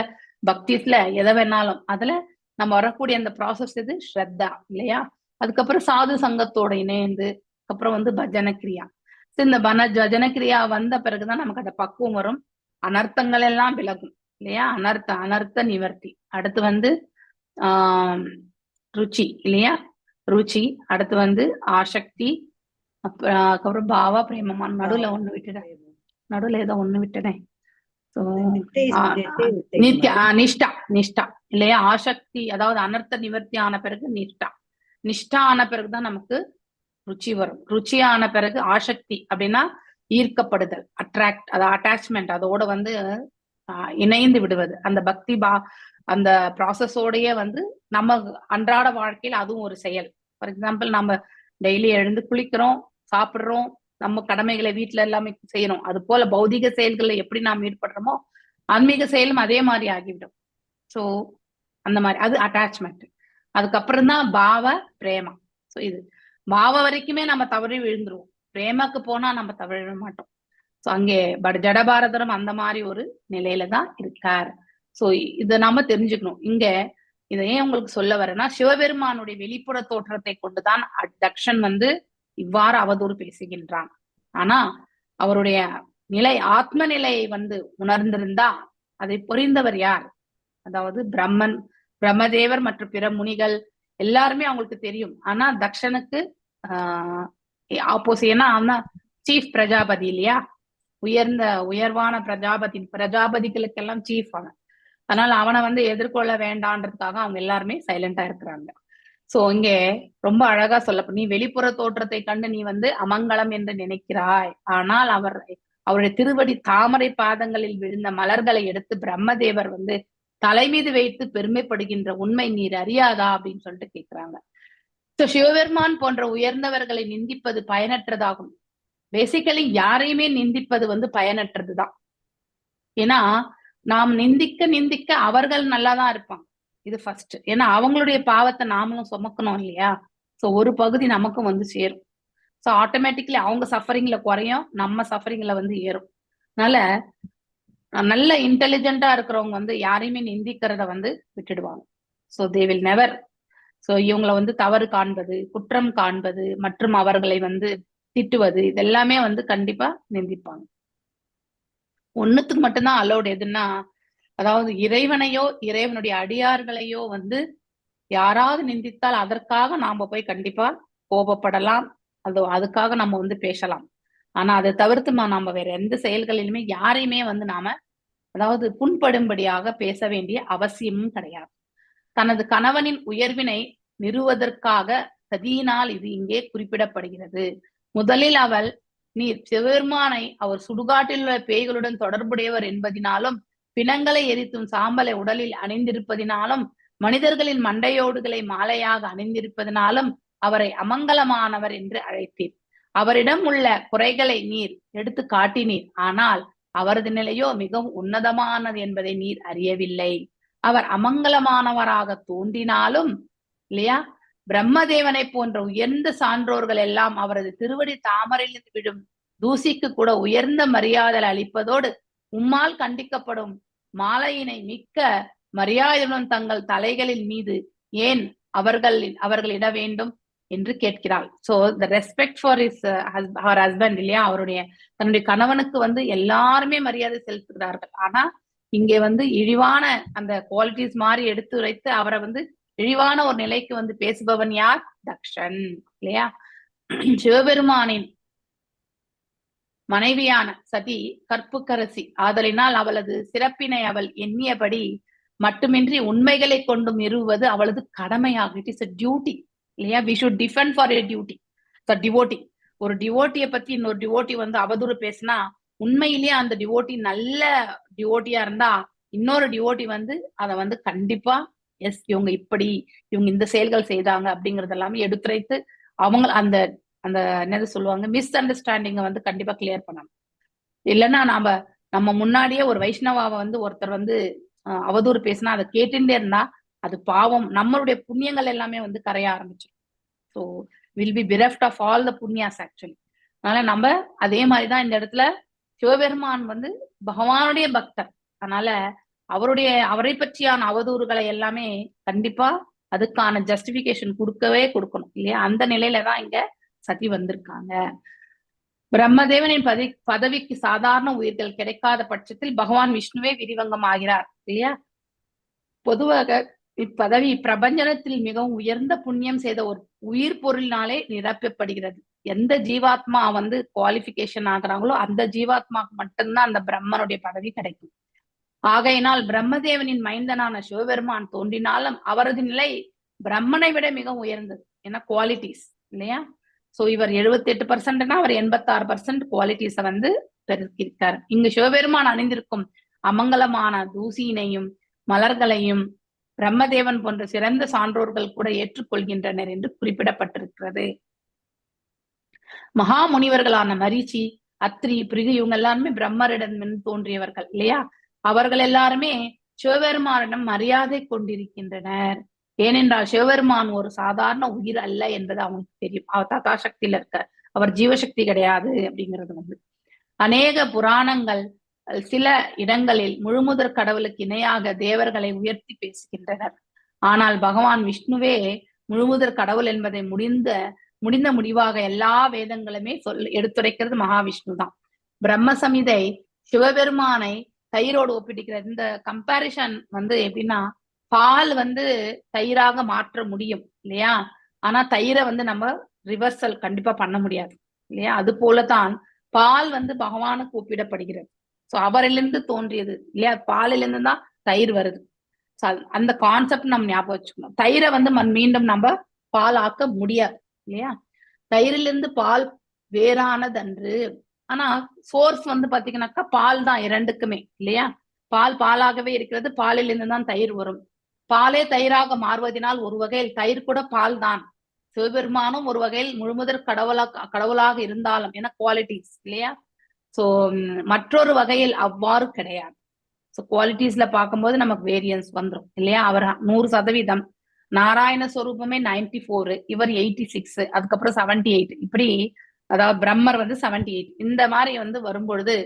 பக்திஸ்ல எதை வேணாலும் அதுல நம்ம வரக்கூடிய அந்த ப்ராசஸ் இது ஸ்ரத்தா இல்லையா. அதுக்கப்புறம் சாது சங்கத்தோட இணைந்து அப்புறம் வந்து பஜன கிரியா. இந்த பஜன கிரியா வந்த பிறகுதான் நமக்கு அந்த பக்குவம் வரும், அனர்த்தங்கள் எல்லாம் விலகும் இல்லையா. அனர்த்த நிவர்த்தி. அடுத்து வந்து ருச்சி இல்லையா, ருச்சி. அடுத்து வந்து ஆசக்தி, அப்புறம் பாவா பிரேமமான. நடுவுல ஏதோ ஒண்ணு விட்டுனேன். நிஷ்டா இல்லையா. ஆசக்தி அதாவது அனர்த்த நிவர்த்தி ஆன பிறகு நிஷ்டா ஆன பிறகுதான் நமக்கு ருச்சி வரும். ருச்சி ஆன பிறகு ஆசக்தி அப்படின்னா ஈர்க்கப்படுதல், அட்ராக்ட், அது அட்டாச்மெண்ட், அதோட வந்து இணைந்து விடுவது. அந்த பக்தி அந்த ப்ராசஸோடயே வந்து நம்ம அன்றாட வாழ்க்கையில அதுவும் ஒரு செயல். ஃபார் எக்ஸாம்பிள் நம்ம டெய்லி எழுந்து குளிக்கிறோம், சாப்பிடுறோம், நம்ம கடமைகளை வீட்டுல எல்லாமே செய்யறோம். அது போல பௌதிக செயல்களை எப்படி நாம் ஈடுபடுறோமோ ஆன்மீக செயலும் அதே மாதிரி ஆகிவிடும். சோ அந்த மாதிரி அது அட்டாச்மெண்ட். அதுக்கப்புறம் தான் பாவ பிரேமா. சோ இது பாவ வரைக்குமே நம்ம தவறி விழுந்துருவோம், பிரேமாக்கு போனா நம்ம தவறி விழ மாட்டோம். சோ அங்கே ஜடபாரதரும் அந்த மாதிரி ஒரு நிலையில தான் இருக்கார். சோ இதை நாம தெரிஞ்சுக்கணும். இங்க இதை ஏன் உங்களுக்கு சொல்ல வரேன்னா, சிவபெருமானுடைய வெளிப்புற தோற்றத்தை கொண்டுதான் தக்ஷன் வந்து இவ்வாறு அவதூறு பேசுகின்றான். ஆனா அவருடைய நிலை, ஆத்ம நிலையை வந்து உணர்ந்திருந்தா அதை புரிந்தவர் யார்? அதாவது பிரம்மதேவர் மற்றும் பிற முனிகள் எல்லாருமே அவங்களுக்கு தெரியும். ஆனா தக்ஷனுக்கு ஆப்போசிட். ஏன்னா அவன் சீஃப் பிரஜாபதி இல்லையா, உயர்வான பிரஜாபதிகளுக்கெல்லாம் சீஃப் அவன். அதனால அவனை வந்து எதிர்கொள்ள வேண்டான்றதுக்காக அவங்க எல்லாருமே சைலண்டா இருக்கிறாங்க. சோ இங்கே ரொம்ப அழகா சொல்லப்படும், நீ வெளிப்புற தோற்றத்தை கண்டு நீ வந்து அமங்கலம் என்று நினைக்கிறாய், ஆனால் அவருடைய திருவடி தாமரை பாதங்களில் விழுந்த மலர்களை எடுத்து பிரம்மதேவர் வந்து தலை மீது வைத்து பெருமைப்படுகின்ற உண்மை நீர் அறியாதா அப்படின்னு சொல்லிட்டு கேட்கிறாங்க. சோ சிவபெருமான் போன்ற உயர்ந்தவர்களை நிந்திப்பது பயனற்றதாகும். பேசிக்கலி யாரையுமே நிந்திப்பது வந்து பயனற்றதுதான். ஏன்னா நாம் நிந்திக்க அவர்கள் நல்லாதான் இருப்பாங்க, இது ஃபர்ஸ்ட். ஏன்னா அவங்களுடைய பாவத்தை நாமளும் சுமக்கணும் இல்லையா. சோ ஒரு பகுதி நமக்கும் வந்து சேரும். சோ ஆட்டோமேட்டிக்கலி அவங்க சஃபரிங்ல குறையும், நம்ம சஃபரிங்ல வந்து ஏறும். அதனால நல்ல இன்டெலிஜென்டா இருக்கிறவங்க வந்து யாரையுமே நிந்திக்கிறத வந்து விட்டுடுவாங்க. So they will never. So இவங்களை வந்து தவறு காண்பது, குற்றம் காண்பது மற்றும் அவர்களை வந்து திட்டுவது இதெல்லாமே வந்து கண்டிப்பா நிந்திப்பாங்க. ஒண்ணுத்துக்கு மட்டும்தான் அலோடு எதுன்னா, அதாவது இறைவனையோ இறைவனுடைய அடியார்களையோ வந்து யாராவது நிந்தித்தால் அதற்காக நாம போய் கண்டிப்பா கோபப்படலாம், அதுக்காக நம்ம வந்து பேசலாம். ஆனா அதை தவிர்த்து நாம வேற எந்த செயல்களிலுமே யாரையுமே வந்து நாம அதாவது புண்படும்படியாக பேச வேண்டிய அவசியமும் கிடையாது. தனது கணவனின் உயர்வினை நிறுவதற்காக சதியினால் இது இங்கே குறிப்பிடப்படுகிறது. முதலில் அவள் நீர் சிவபெருமானை அவர் சுடுகாட்டில் உள்ள பேய்களுடன் தொடர்புடையவர் என்பதினாலும் பிணங்களை எரித்தும் சாம்பலை உடலில் அணிந்திருப்பதினாலும் மனிதர்களின் மண்டையோடுகளை மாலையாக அணிந்திருப்பதனாலும் அவரை அமங்கலமானவர் என்று அழைத்தீர். அவரிடம் உள்ள குறைகளை நீர் எடுத்து காட்டினீர். ஆனால் அவரது நிலையோ மிகவும் உன்னதமானது என்பதை நீர் அறியவில்லை. அவர் அமங்கலமானவராக தோன்றினாலும் இல்லையா, பிரம்மதேவனை போன்ற உயர்ந்த சான்றோர்கள் எல்லாம் அவரது திருவடி தாமரையிலிருந்து விடும் தூசிக்கு கூட உயர்ந்த மரியாதை அளிப்பதோடு உம்மால் கண்டிக்கப்படும் மாலையினை மிக்க மரியாதையுடன் தங்கள் தலைகளின் மீது ஏன் அவர்களிட வேண்டும் என்று கேட்கிறாள். சோ த ரெஸ்பெக்ட் ஃபார் அவர் ஹஸ்பண்ட் இல்லையா, தன்னுடைய கணவனுக்கு வந்து எல்லாருமே மரியாதை செலுத்துகிறார்கள். ஆனா இங்கே வந்து இழிவான அந்த குவாலிட்டிஸ் மாதிரி எடுத்துரைத்து அவரை வந்து இழிவான ஒரு நிலைக்கு வந்து பேசுபவன் யார்? தக்ஷன் இல்லையா. சிவபெருமானின் மனைவியான சதி கற்புக்கரசி ஆதலினால் அவளது சிறப்பினை அவள் எண்ணியபடி மட்டுமின்றி உண்மைகளை கொண்டு நிறுவுவது அவளது கடமையாகும். இட் இஸ் a duty இல்லையா. we should defend for a duty. Devotee, ஒரு டிவோட்டிய பத்தி இன்னொரு டிவோட்டி வந்து அவதூறு பேசினா உண்மையிலேயே அந்த டிவோட்டி நல்ல டிவோட்டியா இருந்தா இன்னொரு டிவோட்டி வந்து அதை வந்து கண்டிப்பா எஸ் இவங்க இந்த செயல்கள் செய்தாங்க அப்படிங்கறது எல்லாமே எடுத்துரைத்து அவங்க அந்த என்னது சொல்லுவாங்க மிஸ் அண்டர்ஸ்டாண்டிங்க வந்து கண்டிப்பா கிளியர் பண்ணணும். இல்லைன்னா நம்ம முன்னாடியே ஒரு வைஷ்ணவாவை வந்து ஒருத்தர் வந்து அவதூறு பேசினா அதை கேட்டுட்டே இருந்தா அது பாவம், நம்மளுடைய புண்ணியங்கள் எல்லாமே வந்து கரைய ஆரம்பிச்சிடும். So will be bereft of all the புண்ணியாஸ் ஆக்சுவலி. அதனால நம்ம அதே மாதிரிதான் இந்த இடத்துல சிவபெருமான் வந்து பகவானுடைய பக்தர். அதனால அவரை பற்றியான அவதூறுகளை எல்லாமே கண்டிப்பா அதுக்கான ஜஸ்டிபிகேஷன் கொடுக்கணும் இல்லையா. அந்த நிலையில தான் இங்க சதி வந்திருக்காங்க. பிரம்மதேவனின் பதவிக்கு சாதாரண உயிர்கள் கிடைக்காத பட்சத்தில் பகவான் விஷ்ணுவே விரிவங்கம் ஆகிறார் இல்லையா. பொதுவாக இப்பதவி பிரபஞ்சனத்தில் மிகவும் உயர்ந்த புண்ணியம் செய்த ஒரு உயிர் பொருளினாலே நிரப்பப்படுகிறது. எந்த ஜீவாத்மா வந்து குவாலிபிகேஷன் ஆகுறாங்களோ அந்த ஜீவாத்மாக்கு மட்டும்தான் அந்த பிரம்மனுடைய பதவி கிடைக்கும். ஆகையினால் பிரம்மதேவனின் மைந்தனான சிவபெருமான் தோன்றினாலும் அவரது நிலை பிரம்மனை விட மிகவும் உயர்ந்தது. ஏன்னா குவாலிட்டிஸ் இல்லையா. சோ இவர் 78%னா அவர் 86% குவாலிட்டிஸை வந்து பெருக்கியிருக்கார். இங்கு சிவபெருமான் அணிந்திருக்கும் அமங்கலமான தூசியினையும் மலர்களையும் பிரம்மதேவன் போன்ற சிறந்த சான்றோர்கள் கூட ஏற்றுக்கொள்கின்றனர் என்று குறிப்பிடப்பட்டிருக்கிறது. மகா முனிவர்களான மரீச்சி, அத்ரி, பிருகு இவங்க எல்லாருமே பிரம்மரிடம் தோன்றியவர்கள் இல்லையா. அவர்கள் எல்லாருமே சிவபெருமானிடம் மரியாதை கொண்டிருக்கின்றனர். ஏனென்றால் சிவபெருமான் ஒரு சாதாரண உயிர் அல்ல என்பது அவங்களுக்கு தெரியும். அவர் ததா சக்தியில இருக்க, அவர் ஜீவசக்தி கிடையாது அப்படிங்கிறது வந்து அநேக புராணங்கள் சில இடங்களில் முழுமுதற் கடவுளுக்கு இணையாக தேவர்களை உயர்த்தி பேசுகின்றனர். ஆனால் பகவான் விஷ்ணுவே முழுமுதற் கடவுள் என்பதை முடிந்த முடிவாக எல்லா வேதங்களுமே எடுத்துரைக்கிறது மகாவிஷ்ணு தான். பிரம்ம சமிதை சிவபெருமானை தயிரோடு ஒப்பிட்டிருக்கிறது. இந்த கம்பாரிசன் வந்து எப்படின்னா, பால் வந்து தயிராக மாற்ற முடியும் இல்லையா. ஆனா தயிரை வந்து நம்ம ரிவர்சல் கண்டிப்பா பண்ண முடியாது இல்லையா. அது போலதான் பால் வந்து பகவானுக்கு ஒப்பிடப்படுகிறது. சோ அவரிலிருந்து தோன்றியது இல்லையா, பாலிலிருந்து தான் தயிர் வருது. அந்த கான்செப்ட் நம்ம ஞாபகம் வச்சுக்கணும். தயிரை வந்து மீண்டும் நம்ம பால் ஆக்க முடியாது இல்லையா. தயிரிலிருந்து பால் வேறானதன்று. ஆனா சோர்ஸ் வந்து பாத்தீங்கன்னாக்கா பால் தான் இரண்டுக்குமே இல்லையா. பாலாகவே இருக்கிறது, பாலிலிருந்து தான் தயிர் வரும். பாலே தயிராக மாறுவதனால் ஒரு வகையில் தயிர் கூட பால் தான். சிவபெருமானும் ஒரு வகையில் முழுமுதற் கடவுளாக இருந்தாலும் என குவாலிட்டிஸ் இல்லையா. சோ மற்றொரு வகையில் அவ்வாறு கிடையாது. ஸோ குவாலிட்டிஸ்ல பார்க்கும்போது நமக்கு வேரியன்ஸ் வந்துடும் இல்லையா. அவர் 100%, நாராயண ஸ்வரூபமே 94, இவர் 86, அதுக்கப்புறம் 78, இப்படி அதாவது பிரம்மர் வந்து 78. இந்த மாதிரி வந்து வரும்பொழுது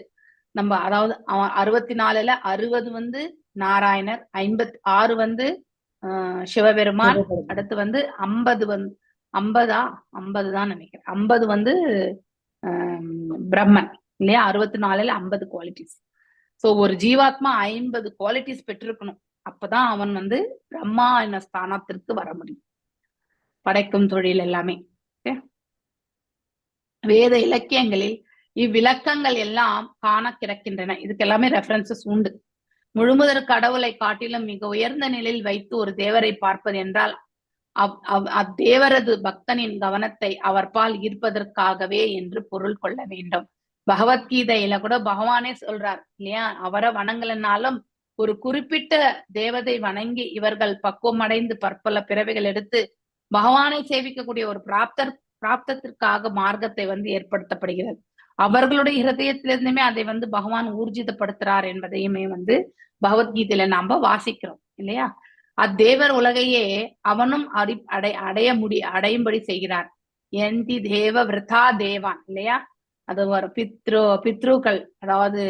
நம்ம அதாவது 64ல 60 வந்து நாராயணர், 56 வந்து சிவபெருமான், அடுத்து வந்து 50 தான் நினைக்கிறேன், 50 வந்து பிரம்மன் இல்லையா. 64ல 50 குவாலிட்டிஸ். சோ ஒரு ஜீவாத்மா 50 குவாலிட்டிஸ் பெற்றிருக்கணும். அப்பதான் அவன் வந்து பிரம்மா என்ற ஸ்தானத்திற்கு வர முடியும். படைக்கும் தொழில் எல்லாமே. வேத இலக்கியங்களில் இவ்விளக்கங்கள் எல்லாம் காண கிடக்கின்றன. இதுக்கு எல்லாமே ரெஃபரன்சஸ் உண்டு. முழுமுதற் கடவுளை காட்டிலும் மிக உயர்ந்த நிலையில் வைத்து ஒரு தேவரை பார்ப்பது என்றால் அத்தேவரது பக்தனின் கவனத்தை அவர் பால் ஈர்ப்பதற்காகவே என்று பொருள் கொள்ள வேண்டும். பகவத்கீதையில கூட பகவானே சொல்றார் இல்லையா, அவரை வணங்கலனாலும் ஒரு குறிப்பிட்ட தேவதை வணங்கி இவர்கள் பக்குவம் அடைந்து பற்பல பிறவைகள் எடுத்து பகவானை சேவிக்கக்கூடிய ஒரு பிராப்தத்திற்காக மார்க்கத்தை வந்து ஏற்படுத்தப்படுகிறது. அவர்களுடைய ஹிருதயத்திலிருந்துமே அதை வந்து பகவான் ஊர்ஜிதப்படுத்துறார் என்பதையுமே வந்து பகவத்கீதையில நாம வாசிக்கிறோம் இல்லையா. அத்தேவர் உலகையே அவனும் அடையும்படி செய்கிறார். எந்தி தேவ விரதா தேவான் இல்லையா. அது ஒரு பித்ருக்கள், அதாவது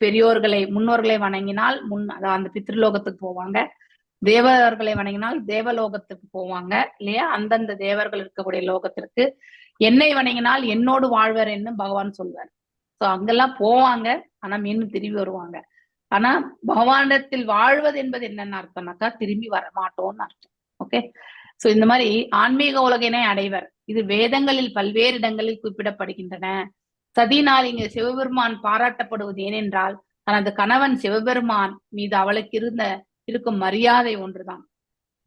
பெரியோர்களை முன்னோர்களை வணங்கினால் அந்த பித்ருலோகத்துக்கு போவாங்க. தேவர்களை வணங்கினால் தேவலோகத்துக்கு போவாங்க இல்லையா. அந்தந்த தேவர்கள் இருக்கக்கூடிய லோகத்திற்கு. என்னை வணங்கினால் என்னோடு வாழ்வர் என்று பகவான் சொல்வார். சோ அங்கெல்லாம் போவாங்க, ஆனா மீண்டும் திரும்பி வருவாங்க. ஆனா பகவானிடத்தில் வாழ்வது என்பது என்னன்னு அர்த்தம்னாக்கா திரும்பி வரமாட்டோம்னு அர்த்தம். ஓகே, சோ இந்த மாதிரி ஆன்மீக உலகினை அடைவர். இது வேதங்களில் பல்வேறு இடங்களில் குறிப்பிடப்படுகின்றன. சதினால் இங்கு சிவபெருமான் பாராட்டப்படுவது ஏனென்றால் தனது கணவன் சிவபெருமான் மீது அவளுக்கு இருக்கும் மரியாதை ஒன்றுதான்.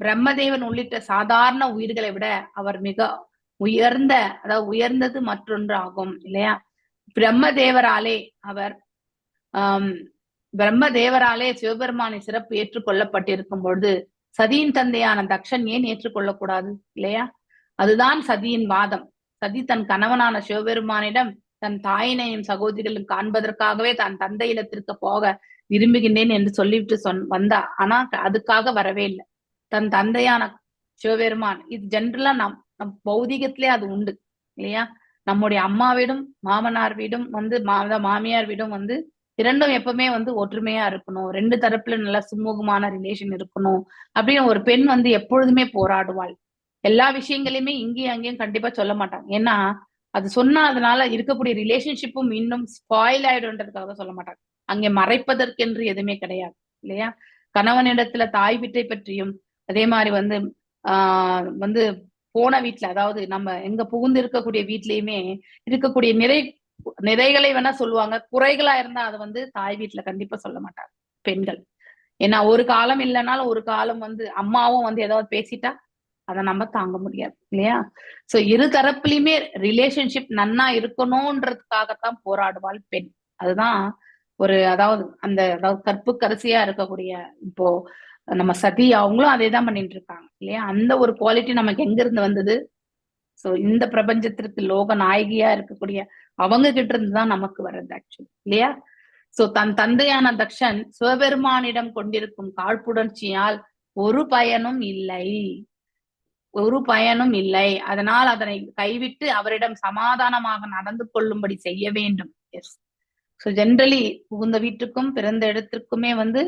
பிரம்மதேவன் உள்ளிட்ட சாதாரண உயிர்களை விட அவர் மிக உயர்ந்தது மற்றொன்று ஆகும் இல்லையா. பிரம்மதேவராலே சிவபெருமானை சிறப்பு ஏற்றுக்கொள்ளப்பட்டிருக்கும் பொழுது சதியின் தந்தையான தக்ஷன் ஏன் ஏற்றுக்கொள்ளக்கூடாது இல்லையா. அதுதான் சதியின் வாதம். சதி தன் கணவனான சிவபெருமானிடம் தன் தாயினையும் சகோதரிகளும் காண்பதற்காகவே தன் தந்தை இல்லத்திற்கு போக விரும்புகின்றேன் என்று சொல்லிவிட்டு வந்தா. ஆனா அதுக்காக வரவே இல்லை. தன் தந்தையான சிவபெருமான், இது ஜென்ரலா நம் பௌதிகத்திலே அது உண்டு இல்லையா. நம்முடைய அம்மா வீடும் மாமனார் வீடும் வந்து மாமியார் வீடும் வந்து இரண்டும் எப்பவுமே வந்து ஒற்றுமையா இருக்கணும், ரெண்டு தரப்புல நல்ல சுமூகமான ரிலேஷன் இருக்கணும் அப்படின்னு ஒரு பெண் வந்து எப்பொழுதுமே போராடுவாள். எல்லா விஷயங்களையுமே இங்கேயும் அங்கேயும் கண்டிப்பா சொல்ல மாட்டாங்க. ஏன்னா அது சொன்னா அதனால இருக்கக்கூடிய ரிலேஷன்ஷிப்பும் இன்னும் ஸ்பாயில் ஆயிடும்ன்றதுக்காக சொல்ல மாட்டாங்க. அங்கே மறைப்பதற்கென்று எதுவுமே கிடையாது இல்லையா. கணவனிடத்துல தாய் வீட்டை பற்றியும் அதே மாதிரி வந்து போன வீட்டுல, அதாவது நம்ம எங்க புகுந்து இருக்கக்கூடிய வீட்லயுமே இருக்கக்கூடிய நிறைகளை வேணா சொல்லுவாங்க, குறைகளா இருந்தா அது வந்து தாய் வீட்டுல கண்டிப்பா சொல்ல மாட்டாங்க பெண்கள். ஏன்னா ஒரு காலம் இல்லைனாலும் ஒரு காலம் வந்து அம்மாவும் வந்து ஏதாவது பேசிட்டா அதை நம்ம தாங்க முடியாது இல்லையா. சோ இரு தரப்புலயுமே ரிலேஷன்ஷிப் நன்னா இருக்கணும்ன்றதுக்காகத்தான் போராடுவாள் பெண். அதுதான் அதாவது கற்புக்கரசியா இருக்கக்கூடிய இப்போ நம்ம சதி அவங்களும் அதே தான் பண்ணிட்டு இருக்காங்க இல்லையா. அந்த ஒரு குவாலிட்டி நமக்கு எங்க இருந்து வந்தது? சோ இந்த பிரபஞ்சத்திற்கு லோக நாயகியா இருக்கக்கூடிய அவங்க கிட்ட இருந்துதான் நமக்கு வர்றது ஆக்சுவலி இல்லையா. சோ தன் தந்தையான தக்ஷன் சிவபெருமானிடம் கொண்டிருக்கும் காழ்ப்புணர்ச்சியால் ஒரு பயனும் இல்லை. அதனால் அதனை கைவிட்டு அவரிடம் சமாதானமாக நடந்து கொள்ளும்படி செய்ய வேண்டும். எஸ், ஸோ ஜென்ரலி புகுந்த வீட்டுக்கும் பிறந்த இடத்திற்குமே வந்து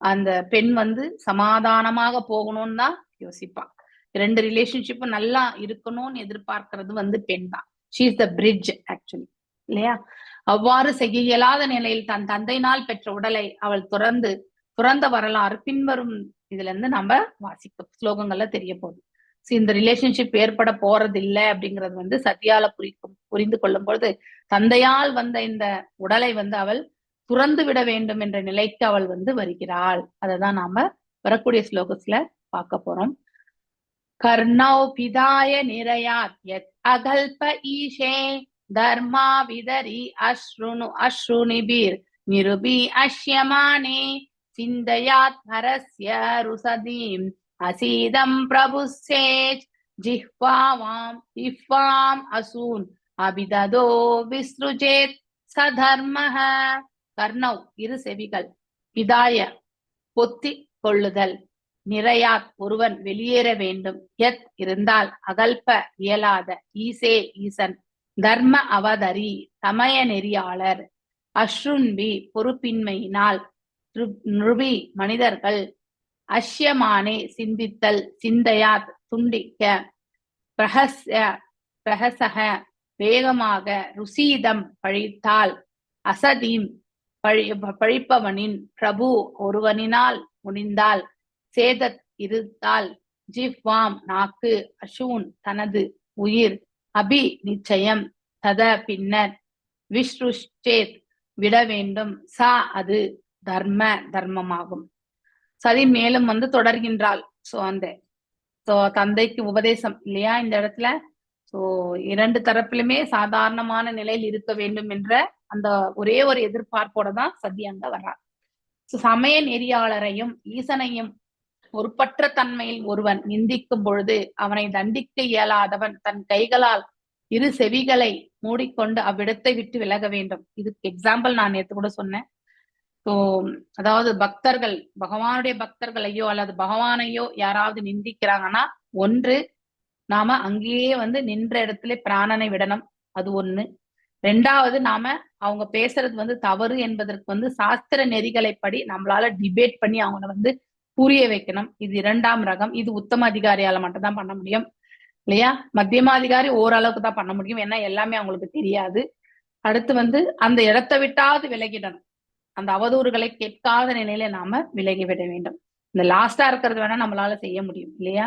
அந்த பெண் வந்து சமாதானமாக போகணும்னு தான் யோசிப்பா. ரெண்டு ரிலேஷன்ஷிப்பும் நல்லா இருக்கணும்னு எதிர்பார்க்கிறது வந்து பெண் தான். She is the bridge actually இல்லையா. அவ்வாறு செய்ய இயலாத நிலையில் தன் தந்தையினால் பெற்ற உடலை அவள் துறந்த வரலாறு பின்வரும் இதுல இருந்து நம்ம வாசிக்க ஸ்லோகங்கள்ல தெரிய போகுது. இந்த ரிலேஷன்ஷிப் ஏற்பட போறது இல்லை அப்படிங்கிறது வந்து சத்தியால புரிந்து கொள்ளும் பொழுது தந்தையால் வந்த இந்த உடலை வந்து அவள் துறந்து விட வேண்டும் என்ற நிலைக்கு அவள் வந்து வருகிறாள். அததான் நாம வரக்கூடிய ஸ்லோகத்துல பார்க்க போறோம். கர்ணௌ பிதாய நிரயாத் யத் அகல்ப ஈஷே தர்மா விதரி அஸ்ருணிபிர் நிருபி அஷ்யமானே சிந்தயாத் ஹரஸ்ய ருசதீம் அசீதம் பிரபுசேஜ் ஜிஹ்வாம் அசூன் அபிததோ விஸ்ருஜேத் சதர்மஹ. கர்ணவ் இரு செவிகள், பிதாய பொத்தி கொள்ளுதல், நிறையாத் ஒருவன் வெளியேற வேண்டும், யத் இருந்தால் அகல்ப இயலாத, ஈசே ஈசன், தர்ம அவதரி சமய நெறியாளர், அஸ்ருன்பி பொறுப்பின்மையினால், நிருபி மனிதர்கள், அஷ்யமானே சிந்தித்தல், சிந்தையாத் துண்டிக்க, பிரஹசக வேகமாக, ருசீதம் பழித்தால், அசதீம் பழிப்பவனின் பிரபு ஒருவனினால் முடிந்தால் சேதத் இருந்தால் ஜிவ்வாம் நாக்கு அசூன் தனது உயிர் அபி நிச்சயம் தத பின்னர் விஸ்ருஷ்சேத் விட வேண்டும் சா அது தர்மமாகும். சரி, மேலும் தொடர்கின்றாள். தந்தைக்கு உபதேசம் இல்லையா இந்த இடத்துல. இரண்டு தரப்பிலுமே சாதாரணமான நிலையில் இருக்க வேண்டும் என்ற அந்த ஒரே ஒரு எதிர்பார்ப்போட தான் சதி அங்க வர்றார். சமய நெறியாளரையும் ஈசனையும் பொறுப்பற்ற தன்மையில் ஒருவன் நிந்திக்கும் பொழுது அவனை தண்டிக்க இயலாதவன் தன் கைகளால் இரு செவிகளை மூடிக்கொண்டு அவ்விடத்தை விட்டு விலக வேண்டும். இதுக்கு எக்ஸாம்பிள் நான் நேற்று கூட சொன்னேன். அதாவது பக்தர்கள், பகவானுடைய பக்தர்களையோ அல்லது பகவானையோ யாராவது நிந்திக்கிறாங்கன்னா, ஒன்று நாம அங்கேயே நின்ற இடத்துல பிராணனை விடணும், அது ஒண்ணு. ரெண்டாவது, நாம அவங்க பேசுறது தவறு என்பதற்கு சாஸ்திர நெறிகளை படி நம்மளால டிபேட் பண்ணி அவங்கள புரிய வைக்கணும். இது இரண்டாம் ரகம். இது உத்தம அதிகாரியால மட்டும் தான் பண்ண முடியும் இல்லையா. மத்தியமாதிகாரி ஓரளவுக்கு தான் பண்ண முடியும், ஏன்னா எல்லாமே அவங்களுக்கு தெரியாது. அடுத்து அந்த இடத்தை விட்டாவது விலகிடணும். அந்த அவதூறுகளை கேட்காத நிலையில நாம விலகிவிட வேண்டும். இந்த லாஸ்டா இருக்கிறது வேணா நம்மளால செய்ய முடியும் இல்லையா.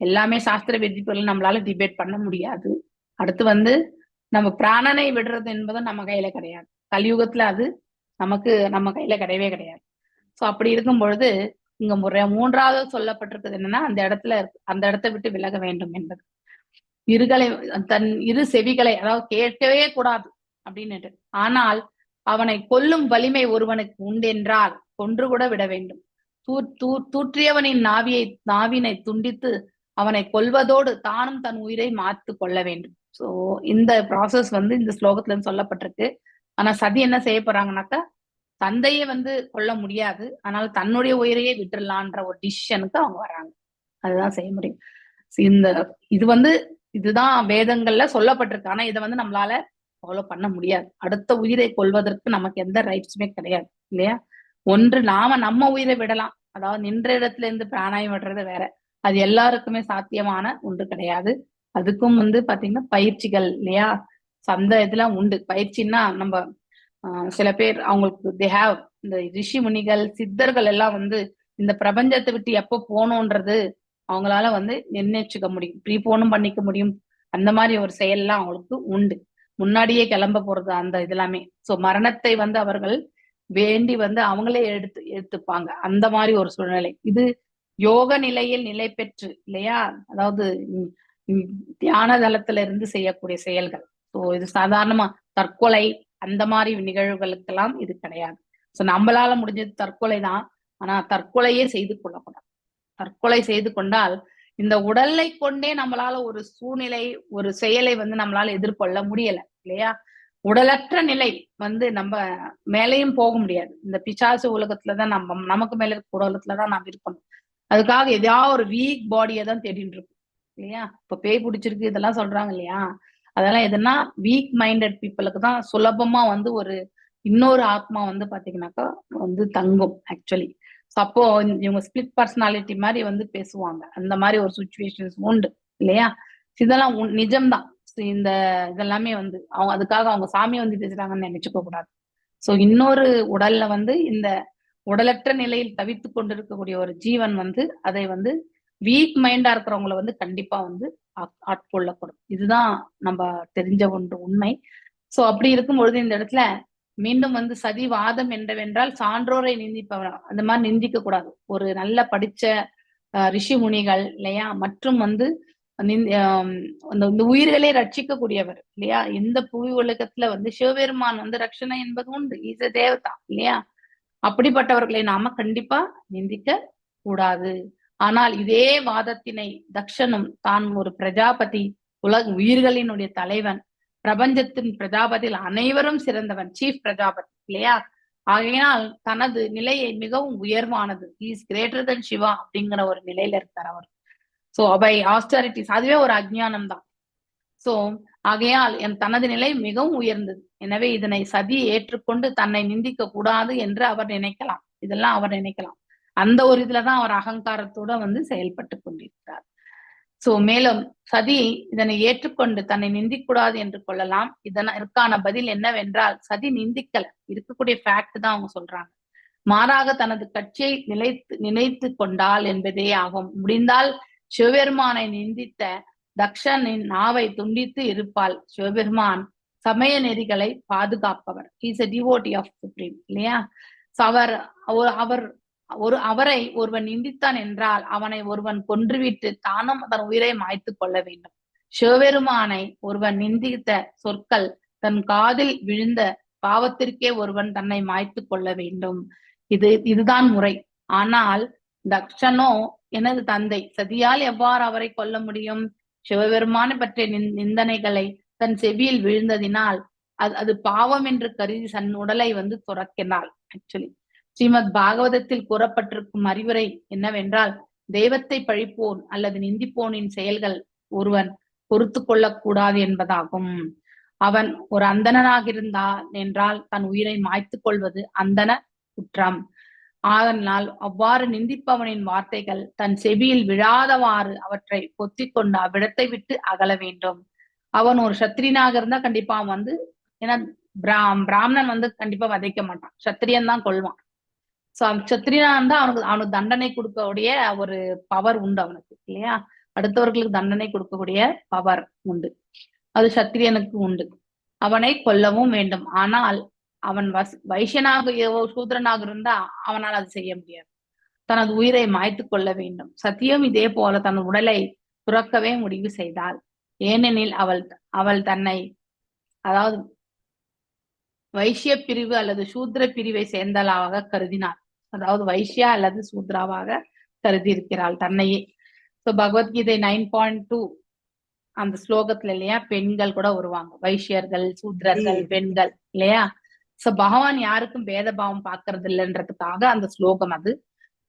எல்லாமே சாஸ்திர விதிப்புகள் நம்மளால டிபேட் பண்ண முடியாது. அடுத்து நம்ம பிராணனை விடுறது என்பது நம்ம கையில கிடையாது. கலியுகத்துல அது நம்ம கையில கிடையவே கிடையாது. அப்படி இருக்கும் பொழுது இங்க மூன்றாவது சொல்லப்பட்டிருக்கிறது என்னன்னா, அந்த இடத்தை விட்டு விலக வேண்டும் என்பது. தன் இரு செவிகளை, அதாவது கேட்கவே கூடாது அப்படின்னுட்டு. ஆனால் அவனை கொல்லும் வலிமை ஒருவனுக்கு உண்டென்றால் கொன்று கூட விட வேண்டும். தூற்றியவனின் நாவினை துண்டித்து அவனை கொல்வதோடு தானும் தன் உயிரை மாத்து கொள்ள வேண்டும். இந்த ப்ராசஸ் இந்த ஸ்லோகத்துல இருந்து சொல்லப்பட்டிருக்கு. ஆனா சதி என்ன செய்ய போறாங்கன்னாக்கா, தந்தையை கொல்ல முடியாது, ஆனால் தன்னுடைய உயிரையே விட்டுடலான்ற ஒரு டிசிஷனுக்கு அவங்க வராங்க. அதுதான் செய்ய முடியும். இதுதான் வேதங்கள்ல சொல்லப்பட்டிருக்கு. ஆனா இதை நம்மளால ஃபாலோ பண்ண முடியாது. அடுத்த உயிரை கொல்வதற்கு நமக்கு எந்த ரைட்ஸுமே கிடையாது இல்லையா. ஒன்று நம்ம உயிரை விடலாம், அதாவது நின்ற இடத்துல இருந்து பிராணாயம் விடுறது வேற. அது எல்லாருக்குமே சாத்தியமான ஒன்று கிடையாது. அதுக்கும் பாத்தீங்கன்னா பயிற்சிகள் இல்லையா, அந்த இதெல்லாம் உண்டு. பயிற்சின்னா நம்ம சில பேர் அவங்களுக்கு இந்த ரிஷி முனிகள் சித்தர்கள் எல்லாம் இந்த பிரபஞ்சத்தை விட்டு எப்போ போகணுன்றது அவங்களால நிர்ணயிச்சுக்க முடியும், ப்ரீபோனும் பண்ணிக்க முடியும். அந்த மாதிரி ஒரு செயல்லாம் அவங்களுக்கு உண்டு. முன்னாடியே கிளம்ப போறது அந்த இதெல்லாமே. மரணத்தை அவர்கள் வேண்டி அவங்களே எடுத்துப்பாங்க. அந்த மாதிரி ஒரு சூழ்நிலை இது. யோக நிலையில் நிலை பெற்று இல்லையா, அதாவது தியான தளத்துல இருந்து செய்யக்கூடிய செயல்கள். இது சாதாரணமா தற்கொலை அந்த மாதிரி நிகழ்வுகளுக்கெல்லாம் இது கிடையாது. நம்மளால முடிஞ்சது தற்கொலை தான். ஆனா தற்கொலையே செய்து கொள்ளக்கூடாது. தற்கொலை செய்து கொண்டால் இந்த உடலை கொண்டே நம்மளால ஒரு சூழ்நிலை, ஒரு செயலை நம்மளால எதிர்கொள்ள முடியல இல்லையா. உடலற்ற நிலை நம்ம மேலையும் போக முடியாது. இந்த பிசாசு உலகத்துலதான் நமக்கு மேல இருக்க உலகத்துலதான் நாம் இருக்கணும். அதுக்காக எதாவது ஒரு வீக் பாடியை தான் தேடிட்டு இருக்கும் இல்லையா. இப்ப பேய் பிடிச்சிருக்கு இதெல்லாம் சொல்றாங்க இல்லையா, அதெல்லாம் எதுனா வீக் மைண்டட் பீப்புளுக்கு தான் சுலபமா ஒரு இன்னொரு ஆத்மா பாத்தீங்கன்னாக்கா தங்கும் ஆக்சுவலி. அப்போ இவங்க ஸ்பிளிட் பர்சனாலிட்டி மாதிரி பேசுவாங்க. அந்த மாதிரி ஒரு சுச்சுவேஷன்ஸ் உண்டு இல்லையா. இதெல்லாம் நிஜம்தான். இந்த இதெல்லாமே அவங்க அதுக்காக அவங்க சாமி பேசுறாங்கன்னு நினைச்சுக்க கூடாது. இன்னொரு உடல்ல இந்த உடலற்ற நிலையில் தவித்து கொண்டிருக்கக்கூடிய ஒரு ஜீவன் அதை வீக் மைண்டா இருக்கிறவங்களை கண்டிப்பா ஆட்கொள்ளப்படும். இதுதான் நம்ம தெரிஞ்ச ஒன்று உண்மை. அப்படி இருக்கும் பொழுது இந்த இடத்துல மீண்டும் சதிவாதம் என்றவென்றால் சான்றோரை நிந்திப்பவர் அந்த மாதிரி நிந்திக்க கூடாது. ஒரு நல்ல படிச்ச ரிஷி முனிகள் இல்லையா, மற்றும் இந்த உயிர்களை ரட்சிக்க கூடியவர் இல்லையா. இந்த புவி உலகத்துல சிவபெருமான் ரட்சணை என்பது உண்டு, ஈச தேவதா இல்லையா. அப்படிப்பட்டவர்களை நாம கண்டிப்பா நிந்திக்க கூடாது. ஆனால் இதே வாதத்தினை தக்ஷனும் தான் ஒரு பிரஜாபதி, உயிர்களினுடைய தலைவன், பிரபஞ்சத்தின் பிரஜாபதியில் அனைவரும் சிறந்தவன், சீஃப் பிரஜாபதி இல்லையா. ஆகையினால் தனது நிலையை மிகவும் உயர்வானது, இஸ் கிரேட்டர் தென் சிவா அப்படிங்கிற ஒரு நிலையில இருக்கார் அவர். பை ஆஸ்டரிட்டிஸ், அதுவே ஒரு அஜ்ஞானம் தான். ஆகையால் தனது நிலை மிகவும் உயர்ந்தது. எனவே இதனை சதி ஏற்றுக்கொண்டு தன்னை நிந்திக்க கூடாது என்று அவர் நினைக்கலாம். இதெல்லாம் அவர் நினைக்கலாம். அந்த ஒரு இதுலதான் அவர் அகங்காரத்தோட செயல்பட்டு கொண்டிருக்கிறார். சோ மேலும் சதி இதனை ஏற்றுக்கொண்டு தன்னை நிந்திக்கூடாது என்று கொள்ளலாம். இதற்கான பதில் என்னவென்றால், சதி நிந்திக்கல, இருக்கக்கூடிய ஃபேக்ட் தான் அவங்க சொல்றாங்க. மாறாக தனது கட்சியை நினைத்து கொண்டாள் என்பதே ஆகும். முடிந்தால் சிவபெருமானை நிந்தித்த தக்ஷனின் நாவை துண்டித்து இருப்பாள். சிவபெருமான் சமய நெறிகளை பாதுகாப்பவர். Is a devotee of supreme, இல்லையா? அவரை ஒருவன் நிந்தித்தான் என்றால் அவனை ஒருவன் கொன்றுவிட்டு தானும் தன் உயிரை மாய்த்து கொள்ள வேண்டும். சிவபெருமானை ஒருவன் நிந்தித்த சொற்கள் தன் காதில் விழுந்த பாவத்திற்கே ஒருவன் தன்னை மாய்த்து கொள்ள வேண்டும். இதுதான் முறை. ஆனால் தக்ஷனோ எனது தந்தை, சதியால் எவ்வாறு அவரை கொல்ல முடியும்? சிவபெருமானை பற்றிய நிந்தனைகளை தன் செவியில் விழுந்ததினால் அது பாவம் என்று கருதி தன் உடலை துறக்கினாள். ஆக்சுவலி ஸ்ரீமத் பாகவதத்தில் கூறப்பட்டிருக்கும் அறிவுரை என்னவென்றால், தெய்வத்தை பழிப்போன் அல்லது நிந்திப்போனின் செயல்கள் ஒருவன் பொறுத்து கொள்ளக்கூடாது என்பதாகும். அவன் ஒரு அந்தணனாக இருந்தால் என்றால் தன் உயிரை மாய்த்து கொள்வது அந்தன குற்றம். அதனால் அவ்வாறு நிந்திப்பவனின் வார்த்தைகள் தன் செவியில் விழாதவாறு அவற்றை பொத்திக் கொண்டு அவ்விடத்தை விட்டு அகல வேண்டும். அவன் ஒரு சத்திரியனாக இருந்தா கண்டிப்பா ஏன்னா பிராமணன் கண்டிப்பா வதைக்க மாட்டான், சத்திரியன் தான் கொள்வான். சோ சத்திரியனா இருந்தா அவனுக்கு தண்டனை கொடுக்கக்கூடிய ஒரு பவர் உண்டு அவனுக்கு, இல்லையா? அடுத்தவர்களுக்கு தண்டனை கொடுக்கக்கூடிய பவர் உண்டு, அது சத்திரியனுக்கு உண்டு. அவனை கொல்லவும் வேண்டும். ஆனால் அவன் வைசியனாக சூத்திரனாக இருந்தா அவனால் அது செய்ய முடியாது. தனது உயிரை மாய்த்து கொள்ள வேண்டும். சத்தியம் இதே போல தன் உடலை துறக்கவே முடிவு செய்தாள். ஏனெனில் அவள் தன்னை, அதாவது வைசிய பிரிவு அல்லது சூத்ர பிரிவை சேர்ந்தலாக கருதினாள். அதாவது வைசியா அல்லது சூத்ராவாக கருதி இருக்கிறாள் தன்னையே. சோ பகவத்கீதை 9.2 அந்த ஸ்லோகத்துல, இல்லையா, பெண்கள் கூட வருவாங்க, வைசியர்கள், சூத்ரர்கள், பெண்கள், இல்லையா? சோ பகவான் யாருக்கும் பேதபாவம் பார்க்கறது இல்லைன்றதுக்காக அந்த ஸ்லோகம். அது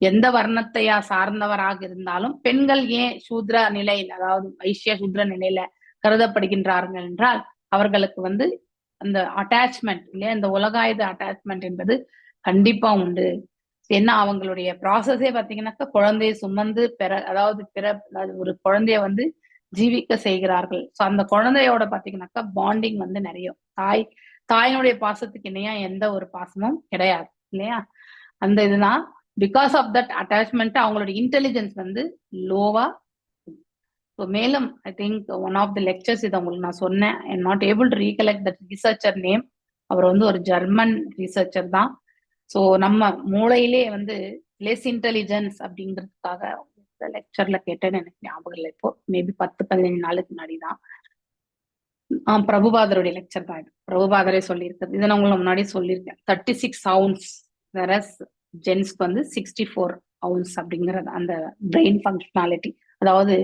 எந்த வர்ணத்தையா சார்ந்தவராக இருந்தாலும் பெண்கள் ஏன் சூத்ர நிலையில், அதாவது வைசிய சூத்ர நிலையில கருதப்படுகின்றார்கள் என்றால் அவர்களுக்கு அந்த அட்டாச்மெண்ட், இல்லையா, இந்த உலகாயுத அட்டாச்மெண்ட் என்பது கண்டிப்பா உண்டு. ஏன்னா அவங்களுடைய ப்ராசஸே பாத்தீங்கன்னாக்கா குழந்தையை சுமந்து ஒரு குழந்தைய ஜீவிக்க செய்கிறார்கள். சோ அந்த குழந்தையோட பாத்தீங்கன்னாக்கா பாண்டிங் நிறைய தாயினுடைய பாசத்துக்கு இணையா எந்த ஒரு பாசமும் கிடையாது, இல்லையா? அந்த இதுதான் பிகாஸ் ஆஃப் தட் அட்டாச்மெண்ட் அவங்களுடைய இன்டெலிஜென்ஸ் லோவா. மேலும் I think one of the lectures இதை உங்களுக்கு நான் சொன்னேன். I am not able to recollect that researcher name. அவர் ஒரு ஜெர்மன் ரிசர்ச்சர் தான். ஸோ நம்ம மூளையிலே லெஸ் இன்டெலிஜென்ஸ் அப்படிங்கிறதுக்காக லெக்சர்ல கேட்டேன்னு எனக்கு ஞாபகம் இல்லை. இப்போ மேபி 10-15 நாளுக்கு முன்னாடி தான். பிரபுபாதருடைய லெக்சர் தான் இது. பிரபுபாதரே சொல்லியிருக்கிறது. இதை நான் உங்களுக்கு முன்னாடி சொல்லியிருக்கேன். 36 ounce வேறஸ் ஜென்ஸ்க்கு 64 ounce அப்படிங்கிறது அந்த பிரெயின் ஃபங்க்ஷனாலிட்டி, அதாவது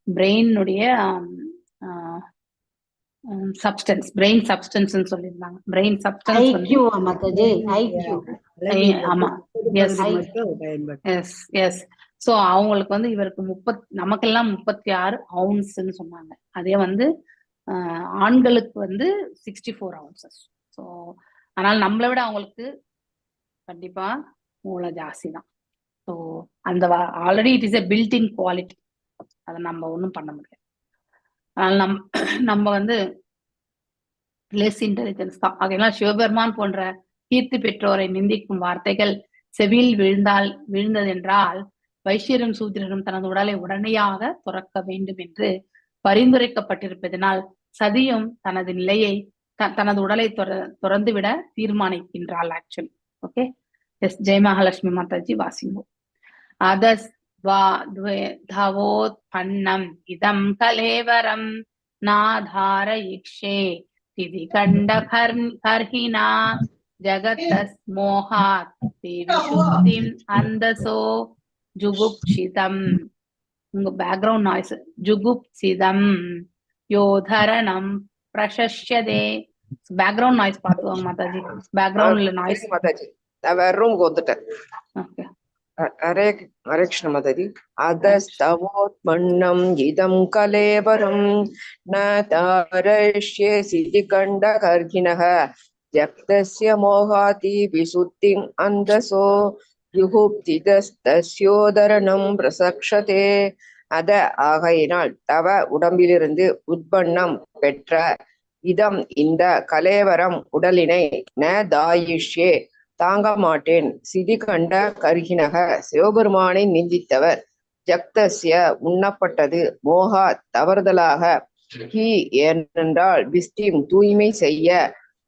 பிரெயினுடைய சப்ஸ்டன்ஸ், பிரெயின் சப்ஸ்டன்ஸ் சொல்லியிருந்தாங்க. பிரெயின் சப்ஸ்டன்ஸ் ஆமா, எஸ் எஸ் எஸ். சோ அவங்களுக்கு இவருக்கு நமக்கெல்லாம் 36 ounceன்னு சொன்னாங்க. அதே ஆண்களுக்கு 64 ounces. ஸோ ஆனால் நம்மளை விட அவங்களுக்கு கண்டிப்பா மூளை ஜாஸ்தி தான். ஸோ அந்த already it is a built in quality, அதை நம்ம ஒன்றும் பண்ண முடியாது. அதனால நம்ம லெஸ் இன்டெலிஜென்ஸ் தான். அதெல்லாம் சிவபெருமான் போன்ற கீர்த்தி பெற்றோரை நிந்திக்கும் வார்த்தைகள் செவியில் விழுந்ததென்றால் வைசியரும் சூத்திரரும் தனது உடலை உடனடியாக துறக்க வேண்டும் என்று பரிந்துரைக்கப்பட்டிருப்பதனால் சதியும் தனது நிலையை தனது உடலை துறந்துவிட தீர்மானிக்கின்றாள். Actually okay. எஸ், ஜெய் மகாலட்சுமி மாதாஜி வாசிங்கோ. அதஸ் தவோத்பன்னம் இதம் கலேவரம் நாதார இக்ஷே திதி கண்ட கர்ஹினா ஜகத்தஸ் மோகாத் தேவிசுத்திம் அந்தசோ ஜுகுப்சிதம். உங்க பேக்ரவுண்ட் நாய்ஸ். ஜுகுப்சிதம் யோதரணம் பிரசஸ்யதே. பேக்ரவுண்ட் நாய்ஸ் பாத்துவாங்க மாதாஜி. பேக்ரவுண்ட்ல நாய்ஸ் மாதாஜி. நான் வேற ரூமுக்கு வந்துட்டேன். ஓகே. ஹரே கிருஷ்ண மாதாஜி. அதஸ்தவோத்மன்னம் இதம் கலேவரம் ந தாரஷ்யே சிதி கண்ட கர்கிணஹ ஜக்தஸ்ய மோகாதி விசுத்திம் அந்தசோ யுகுப்திதஸ்தஸ்யோதரணம் பிரசக்ஷதே. அத ஆகையினால் தவ உடம்பிலிருந்து உட்பன்னம் பெற்ற இதம் இந்த கலேவரம் உடலினை ந தாயுஷ்யே தாங்க மாட்டேன் சிதி கண்ட கருகினக சிவபெருமானை நிந்தித்தவர் ஜக்தஸ்ய உண்ணப்பட்டது மோகா தவறுதலாக ஹி ஏனென்றால் விஸ்டிம் தூய்மை செய்ய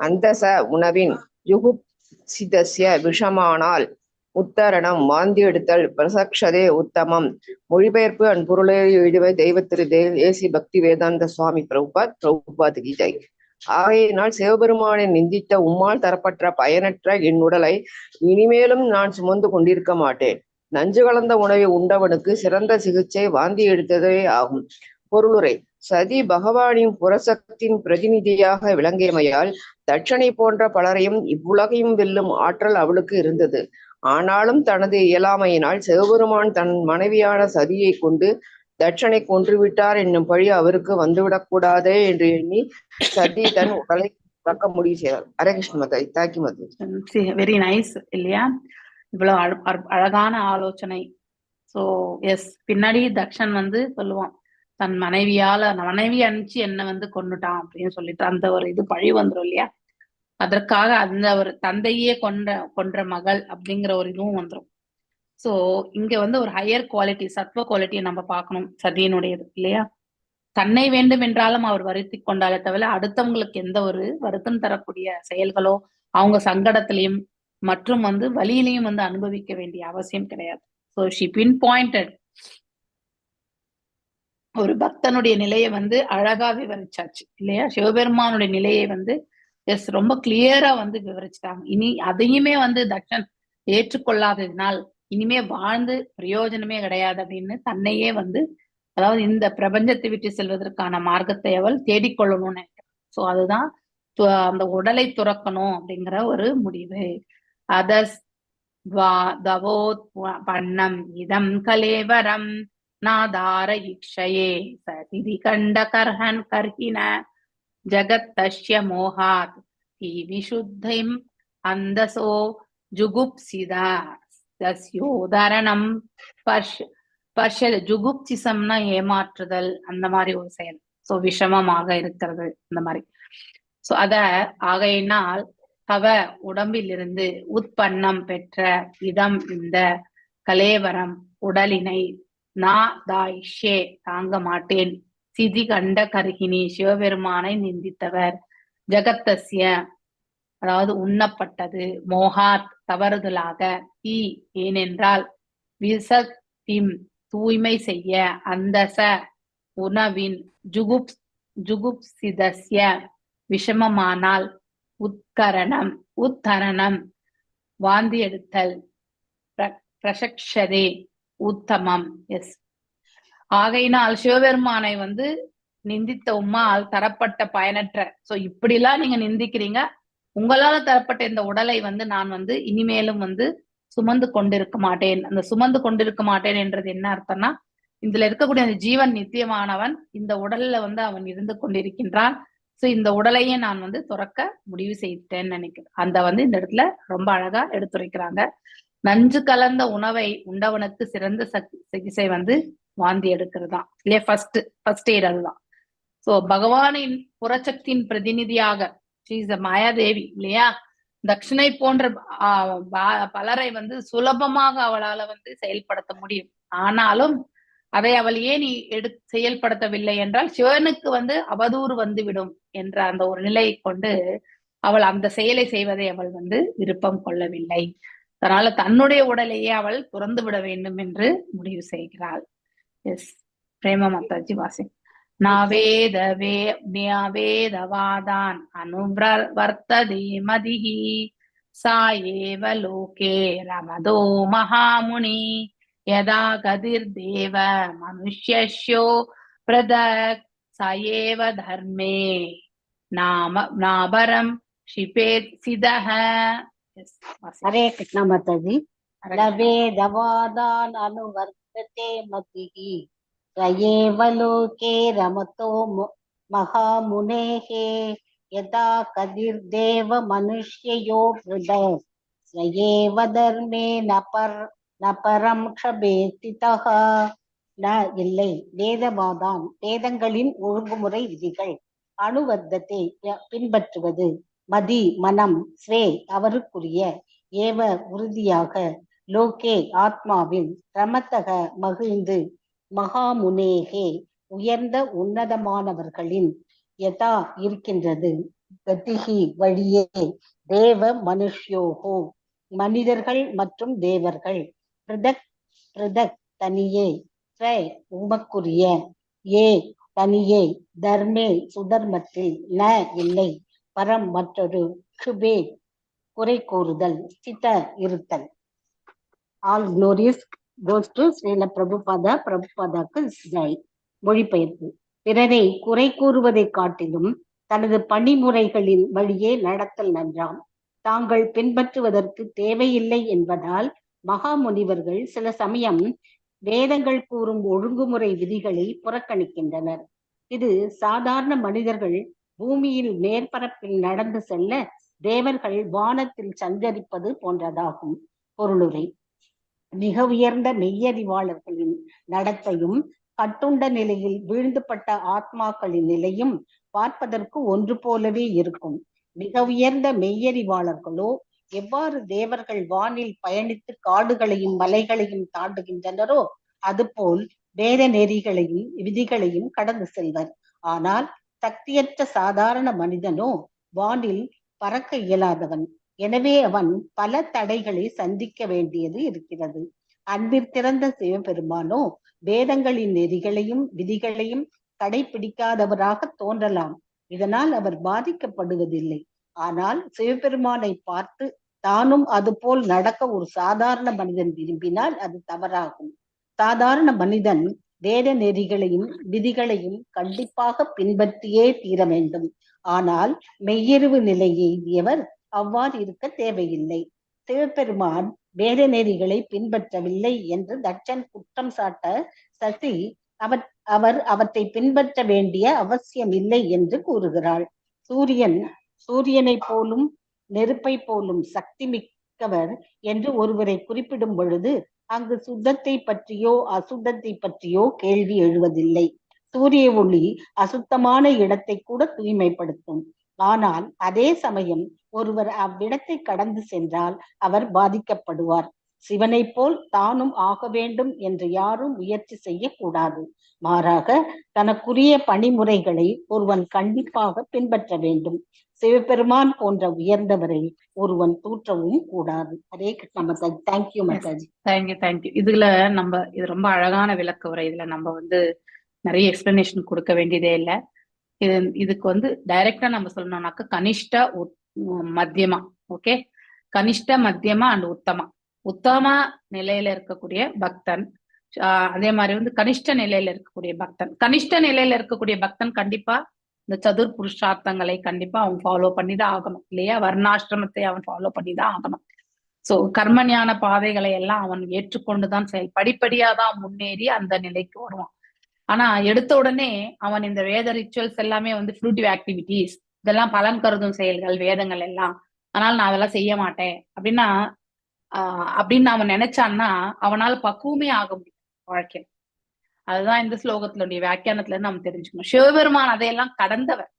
அந்தச உணவின் யுகுப்சிதஸ்ய விஷமானால் உத்தரணம் வாந்தி எடுத்தல் பிரசக்ஷதே உத்தமம். மொழிபெயர்ப்பு அண்ட் பொருளை எழுதுவ தெய்வ திரு ஏசி பக்தி வேதாந்த சுவாமி பிரபுபாத் கீதை. ஆகையினால் சிவபெருமானை நிந்தித்த உம்மால் தரப்பட்ட பயனற்ற என் உடலை இனிமேலும் நான் சுமந்து கொண்டிருக்க மாட்டேன். நஞ்சு கலந்த உணவை உண்டவனுக்கு சிறந்த சிகிச்சை வாந்தி எடுத்ததே ஆகும். பொருளுரை. சதி பகவானின் புறசக்தியின் பிரதிநிதியாக விளங்கியமையால் தட்சணை போன்ற பலரையும் இவ்வுலகையும் வெல்லும் ஆற்றல் அவளுக்கு இருந்தது. ஆனாலும் தனது இயலாமையினால் சிவபெருமான் தன் மனைவியான சதியை கொண்டு தட்சனை கொன்றுவிட்டார் என்னும் பழி அவருக்கு வந்துவிடக் கூடாதே என்று எண்ணி சதி தன் உடலை துறக்க முடிவு செய்தார். Hare Krishna Mataji. Thank you Mataji. Very nice இல்லையா? இவ்வளவு அழகான ஆலோசனை. சோ எஸ், பின்னாடி தக்ஷன் சொல்லுவான் தன் மனைவி அனுப்பிச்சு என்ன கொன்னுட்டான் அப்படின்னு சொல்லிட்டு அந்த ஒரு இது பழி வந்துடும் இல்லையா? அதற்காக அந்த ஒரு தந்தையே கொன்ற மகள் அப்படிங்கிற ஒரு இதுவும் வந்துடும். சோ இங்க ஒரு ஹையர் குவாலிட்டி, சத்வ குவாலிட்டியை நம்ம பார்க்கணும் சதியினுடையது இல்லையா? தன்னை வேண்டும் என்றாலும் அவர் வருத்தி கொண்டாலே தவிர அடுத்தவங்களுக்கு எந்த ஒரு வருத்தம் தரக்கூடிய செயல்களோ அவங்க சங்கடத்திலையும் மற்றும் வலியிலையும் அனுபவிக்க வேண்டிய அவசியம் கிடையாது. ஸோ ஷி பின் பாயிண்டட் ஒரு பக்தனுடைய நிலையை அழகா விவரிச்சாச்சு இல்லையா? சிவபெருமானுடைய நிலையை எஸ் ரொம்ப கிளியரா விவரிச்சுட்டாங்க. இனி அதையுமே தக்ஷன் ஏற்றுக்கொள்ளாததினால் இனிமே வாழ்ந்து பிரயோஜனமே கிடையாது அப்படின்னு தன்னையே அதாவது இந்த பிரபஞ்சத்தை விட்டு செல்வதற்கான மார்க்கத்தை அவள் தேடிக்கொள்ளணும்னு நினைக்கிறான். சோ அதுதான் அந்த உடலை துறக்கணும் அப்படிங்கிற ஒரு முடிவு. அதஸ் தவோத் பண்ணம் இதம் கலேவரம் நாதார இக்ஷயே சதிதி கண்ட கர்ஹன் கர்ஹின ஜகத்தஸ்ய மோகாத் ஹி விசுத்திம் அந்தசோ ஜுகுப்சிதா தஸ்யோதரணம் பர்ஷல். ஜுகுப்சிசம்னா ஏமாற்றுதல், அந்த மாதிரி ஒரு செயல். சோ விஷமமாக இருக்கிறது அந்த மாதிரி. சோ அத ஆகையினால் தவ உடம்பிலிருந்து உட்பன்னம் பெற்ற இதம் இந்த கலேவரம் உடலினை நா தாயிஷே தாங்க மாட்டேன் சிதி கண்ட கருகினி சிவபெருமானை நிந்தித்தவர் ஜகத்தஸ்ய அதாவது உண்ணப்பட்டது மோகாத் தவறுதலாக ஈ ஏனென்றால் விசத்திம் தூய்மை செய்ய அந்தச உணவின் ஜுகுப்சிதஸ்ய விஷமமானால் உத்தரணம் வாந்தி எடுத்தல் பிரசக்ஷதே உத்தமம். எஸ், ஆகையினால் சிவபெருமானை நிந்தித்த உம்மால் தரப்பட்ட பயனற்ற, சோ இப்படிலாம் நீங்க நிந்திக்கிறீங்க, உங்களால தரப்பட்ட இந்த உடலை நான் இனிமேலும் சுமந்து கொண்டிருக்க மாட்டேன். அந்த சுமந்து கொண்டிருக்க மாட்டேன் என்றது என்ன அர்த்தம்னா, இதுல இருக்கக்கூடிய அந்த ஜீவன் நித்தியமானவன் இந்த உடல்ல அவன் இருந்து கொண்டிருக்கின்றான். சோ இந்த உடலையே நான் துறக்க முடிவு செய்தேன்னு நினைக்கிறேன். அந்த இந்த இடத்துல ரொம்ப அழகா எடுத்துரைக்கிறாங்க. நஞ்சு கலந்த உணவை உண்டவனுக்கு சிறந்த சிகிச்சை வாந்தி எடுக்கிறதுதான் இல்லையா? ஃபர்ஸ்ட் எய்ட் அதுதான். சோ பகவானின் புறச்சக்தியின் பிரதிநிதியாக மாயாதேவி இல்லையா? தட்சிணை போன்ற பலரை சுலபமாக அவளால செயல்படுத்த முடியும். ஆனாலும் அதை அவள் ஏன் செயல்படுத்தவில்லை என்றால் சிவனுக்கு அவதூறு வந்துவிடும் என்ற அந்த ஒரு நிலையை கொண்டு அவள் அந்த செயலை செய்வதை அவள் விருப்பம் கொள்ளவில்லை. அதனால தன்னுடைய உடலையே அவள் துறந்து விட வேண்டும் என்று முடிவு செய்கிறாள். எஸ், பிரேமா மாதாஜி வாசி. நாவேதவாதான் அனுவர்த்ததே மதிஹி சாயேவ லோகே ரமதோ மகாமுனி யதா கதிர்தேவ மனுஷ்யஸ்யோ பிரதக் சயேவ தர்மே நாபரம் ஷிபேத் சிதஹ. ஹரே கிருஷ்ண மாதாஜி. நவேதவாதான் அனுவர்த்ததே மதிஹி சயேவ லோகே ரமதோ மகாமுனேஹே யதா கதிர்தேவ மனுஷ்யயோ ப்ருதக் சயேவ தர்மே நபரம் க்ஷபேதி தஹ. ந இல்லை. வேதவாதான் வேதங்களின் ஒழுங்குமுறை விதிகள். அனுவர்த்தத்தை பின்பற்றுவது. மதி மனம். ஸ்வே அவருக்குரிய. ஏவ உறுதியாக. லோகே ஆத்மாவில். ரமத்தக மகிழ்ந்து. மகாமுனேகே உயர்ந்த உன்னதமானவர்களின். யதா இருக்கின்றது. கதிகி வழியே. தேவ மனுஷ்யோகோ மனிதர்கள் மற்றும் தேவர்கள். பிருதக் பிருதக் தனியே. ஸ்வை உமக்குரிய. ஏ தனியே. தர்மே சுதர்மத்தில். ந இல்லை. பரம் மற்றொரு. க்ஷுபே குறை கூறுதல். ஸ்தித இருத்தல். All glorious goes to Srila Prabhupada. பிரபுபாதாக்கு ஜெய். மொழிபெயர்ப்பு. பிறரை குறை கூறுவதை காட்டிலும் தனது பணிமுறைகளின் வழியே நடத்தல் நன்றாம். தாங்கள் பின்பற்றுவதற்கு தேவையில்லை என்பதால் மகாமுனிவர்கள் சில சமயம் வேதங்கள் கூறும் ஒழுங்குமுறை விதிகளை புறக்கணிக்கின்றனர். இது சாதாரண மனிதர்கள் பூமியில் மேற்பரப்பில் நடந்து செல்ல தேவர்கள் வானத்தில் சஞ்சரிப்பது போன்றதாகும். பொருளுரை. மிக உயர்ந்த மெய்யறிவாளர்களின் நடத்தையும் கட்டுண்ட நிலையில் வீழ்ந்துபட்ட ஆத்மாக்களின் நிலையும் பார்ப்பதற்கு ஒன்று போலவே இருக்கும். மிக உயர்ந்த மெய்யறிவாளர்களோ எவ்வாறு தேவர்கள் வானில் பயணித்து காடுகளையும் மலைகளையும் தாண்டுகின்றனரோ அதுபோல் வேத நெறிகளையும் விதிகளையும் கடந்து செல்வர். ஆனால் சக்தியற்ற சாதாரண மனிதனோ வானில் பறக்க இயலாதவன். எனவே அவன் பல தடைகளை சந்திக்க வேண்டியது இருக்கிறது. அன்பிற்கிறந்த சிவபெருமானோ வேதங்களின் நெறிகளையும் விதிகளையும் கடைபிடிக்காதவராக தோன்றலாம். இதனால் அவர் பாதிக்கப்படுவதில்லை. ஆனால் சிவபெருமானை பார்த்து தானும் அதுபோல் நடக்க ஒரு சாதாரண மனிதன் விரும்பினால் அது தவறாகும். சாதாரண மனிதன் வேத நெறிகளையும் விதிகளையும் கண்டிப்பாக பின்பற்றியே தீர வேண்டும். ஆனால் மெய்யறிவு நிலை எய்தியவர் அவ்வாறு இருக்க தேவையில்லை. சிவபெருமான் வேத நெறிகளை பின்பற்றவில்லை என்று தட்சன் குற்றம் சாட்ட சசி அவர் அவற்றை பின்பற்ற வேண்டிய அவசியம் இல்லை என்று கூறுகிறாள். சூரியனை போலும் நெருப்பை போலும் சக்தி மிக்கவர் என்று ஒருவரை குறிப்பிடும் பொழுது அங்கு சுத்தத்தை பற்றியோ அசுத்தத்தை பற்றியோ கேள்வி எழுவதில்லை. சூரிய ஒளி அசுத்தமான இடத்தை கூட தூய்மைப்படுத்தும். ஆனால் அதே சமயம் ஒருவர் அவ்விடத்தை கடந்து சென்றால் அவர் பாதிக்கப்படுவார். சிவனை போல் தானும் ஆக வேண்டும் என்று யாரும் முயற்சி செய்யக்கூடாது. மாறாக தனக்குரிய பணிமுறைகளை ஒருவன் கண்டிப்பாக பின்பற்ற வேண்டும். சிவபெருமான் போன்ற உயர்ந்தவரை ஒருவன் தூற்றவும் கூடாது. ஹரே கிருஷ்ண மாதாஜி. தேங்க்யூ மாதாஜி. தேங்க்யூ. இதுல இது ரொம்ப அழகான விளக்க உரை. இதுல நம்ம நிறைய எக்ஸ்பிளனேஷன் கொடுக்க வேண்டியதே இல்லை. இதுக்கு டைரக்டா நம்ம சொல்லணும்னாக்க கனிஷ்ட மத்தியமா. Okay, Kanishta Madhyama and உத்தமா. உத்தம நிலையில இருக்கக்கூடிய பக்தன், அதே மாதிரி கனிஷ்ட நிலையில இருக்கக்கூடிய பக்தன். கனிஷ்ட நிலையில இருக்கக்கூடிய பக்தன் கண்டிப்பா இந்த சதுர் புருஷார்த்தங்களை கண்டிப்பா அவன் ஃபாலோ பண்ணிதான் ஆகணும் இல்லையா? வர்ணாசிரமத்தை அவன் ஃபாலோ பண்ணிதான் ஆகணும். சோ கர்மஞான பாதைகளை எல்லாம் அவன் ஏற்றுக்கொண்டுதான் படிப்படியாதான் முன்னேறி அந்த நிலைக்கு வருவான். ஆனா எடுத்த உடனே அவன் இந்த வேத ரிச்சுவல்ஸ் எல்லாமே ஃப்ளூட்டிவ் ஆக்டிவிட்டிஸ், இதெல்லாம் பலன் கருதும் செயல்கள், வேதங்கள் எல்லாம், ஆனால் நான் அதெல்லாம் செய்ய மாட்டேன் அப்படின்னு அவன் நினைச்சான்னா அவனால் பக்குவமே ஆக முடியும் வாழ்க்கையில். அதுதான் இந்த ஸ்லோகத்தினுடைய வியாக்கியானத்துல இருந்து நம்ம தெரிஞ்சுக்கணும். சிவபெருமான் அதையெல்லாம் கடந்தவர்.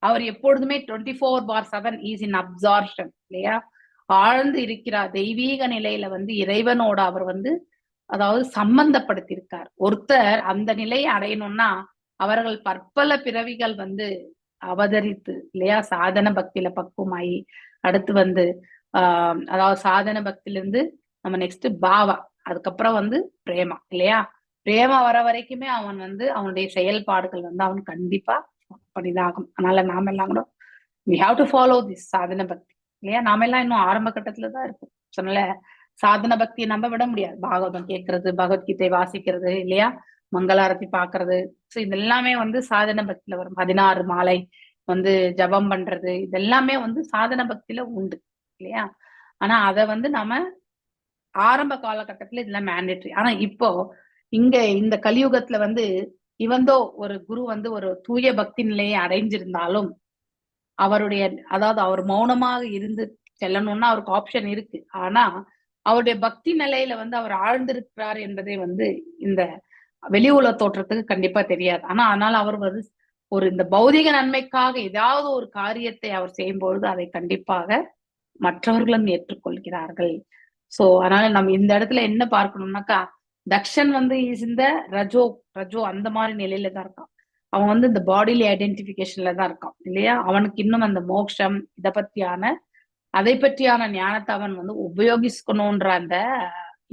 அவர் எப்பொழுதுமே 24/7 இஸ் இன் அப்சார்ப்ஷன் இல்லையா? ஆழ்ந்து இருக்கிறார். தெய்வீக நிலையில இறைவனோட அவர் அதாவது சம்பந்தப்படுத்தியிருக்கார். ஒருத்தர் அந்த நிலையை அடையணும்னா அவர்கள் பற்பல பிறவிகள் அவதரித்து இல்லையா சாதன பக்தியில பக்குவமாயி அடுத்து அதாவது சாதன பக்தியிலிருந்து நம்ம நெக்ஸ்ட் பாவா, அதுக்கப்புறம் பிரேமா இல்லையா? பிரேமா வர வரைக்குமே அவன் அவனுடைய செயல்பாடுகள் அவன் கண்டிப்பா பண்ணிதான் ஆகும். அதனால நாம எல்லாம் கூட we have to follow this சாதன பக்தி இல்லையா? நாம எல்லாம் இன்னும் ஆரம்ப கட்டத்துலதான் இருக்கும். சொன்னல சாதன பக்தியை நம்ப விட முடியாது. பாகவதம் கேட்கறது, பகவத்கீதை வாசிக்கிறது இல்லையா, மங்களாரத்தி பாக்குறது, சோ இது எல்லாமே சாதன பக்தியில வரும். 16 மாலை ஜபம் பண்றது, இதெல்லாமே சாதன பக்தியில உண்டு இல்லையா? ஆனா அத நாம ஆரம்ப காலகட்டத்துல இதெல்லாம் மேண்டேட்டரி. ஆனா இப்போ இங்க இந்த கலியுகத்துல இவந்தோ ஒரு குரு ஒரு தூய பக்தி நிலையை அடைஞ்சிருந்தாலும் அவருடைய அதாவது அவர் மௌனமாக இருந்து செல்லணும்னா அவருக்கு ஆப்ஷன் இருக்கு. ஆனா அவருடைய பக்தி நிலையில அவர் ஆழ்ந்திருக்கிறார் என்பதை இந்த வெளி உலக தோற்றத்துக்கு கண்டிப்பா தெரியாது. ஆனா அதனால அவர் வந்து ஒரு இந்த பௌதிக நன்மைக்காக ஏதாவது ஒரு காரியத்தை அவர் செய்யும் பொழுது அதை கண்டிப்பாக மற்றவர்களும் ஏற்றுக்கொள்கிறார்கள். சோ அதனால நம்ம இந்த இடத்துல என்ன பார்க்கணும்னாக்கா, தக்ஷன் வந்து இஸ் இந்த ரஜோ ரஜோ அந்த மாதிரி நிலையில தான் இருக்கான். அவன் வந்து இந்த பாடிலி ஐடென்டிபிகேஷன்ல தான் இருக்கான் இல்லையா? அவனுக்கு இன்னும் அந்த மோட்சம் அதை பற்றியான ஞானத்தை அவன் வந்து உபயோகிக்கணும்ன்ற அந்த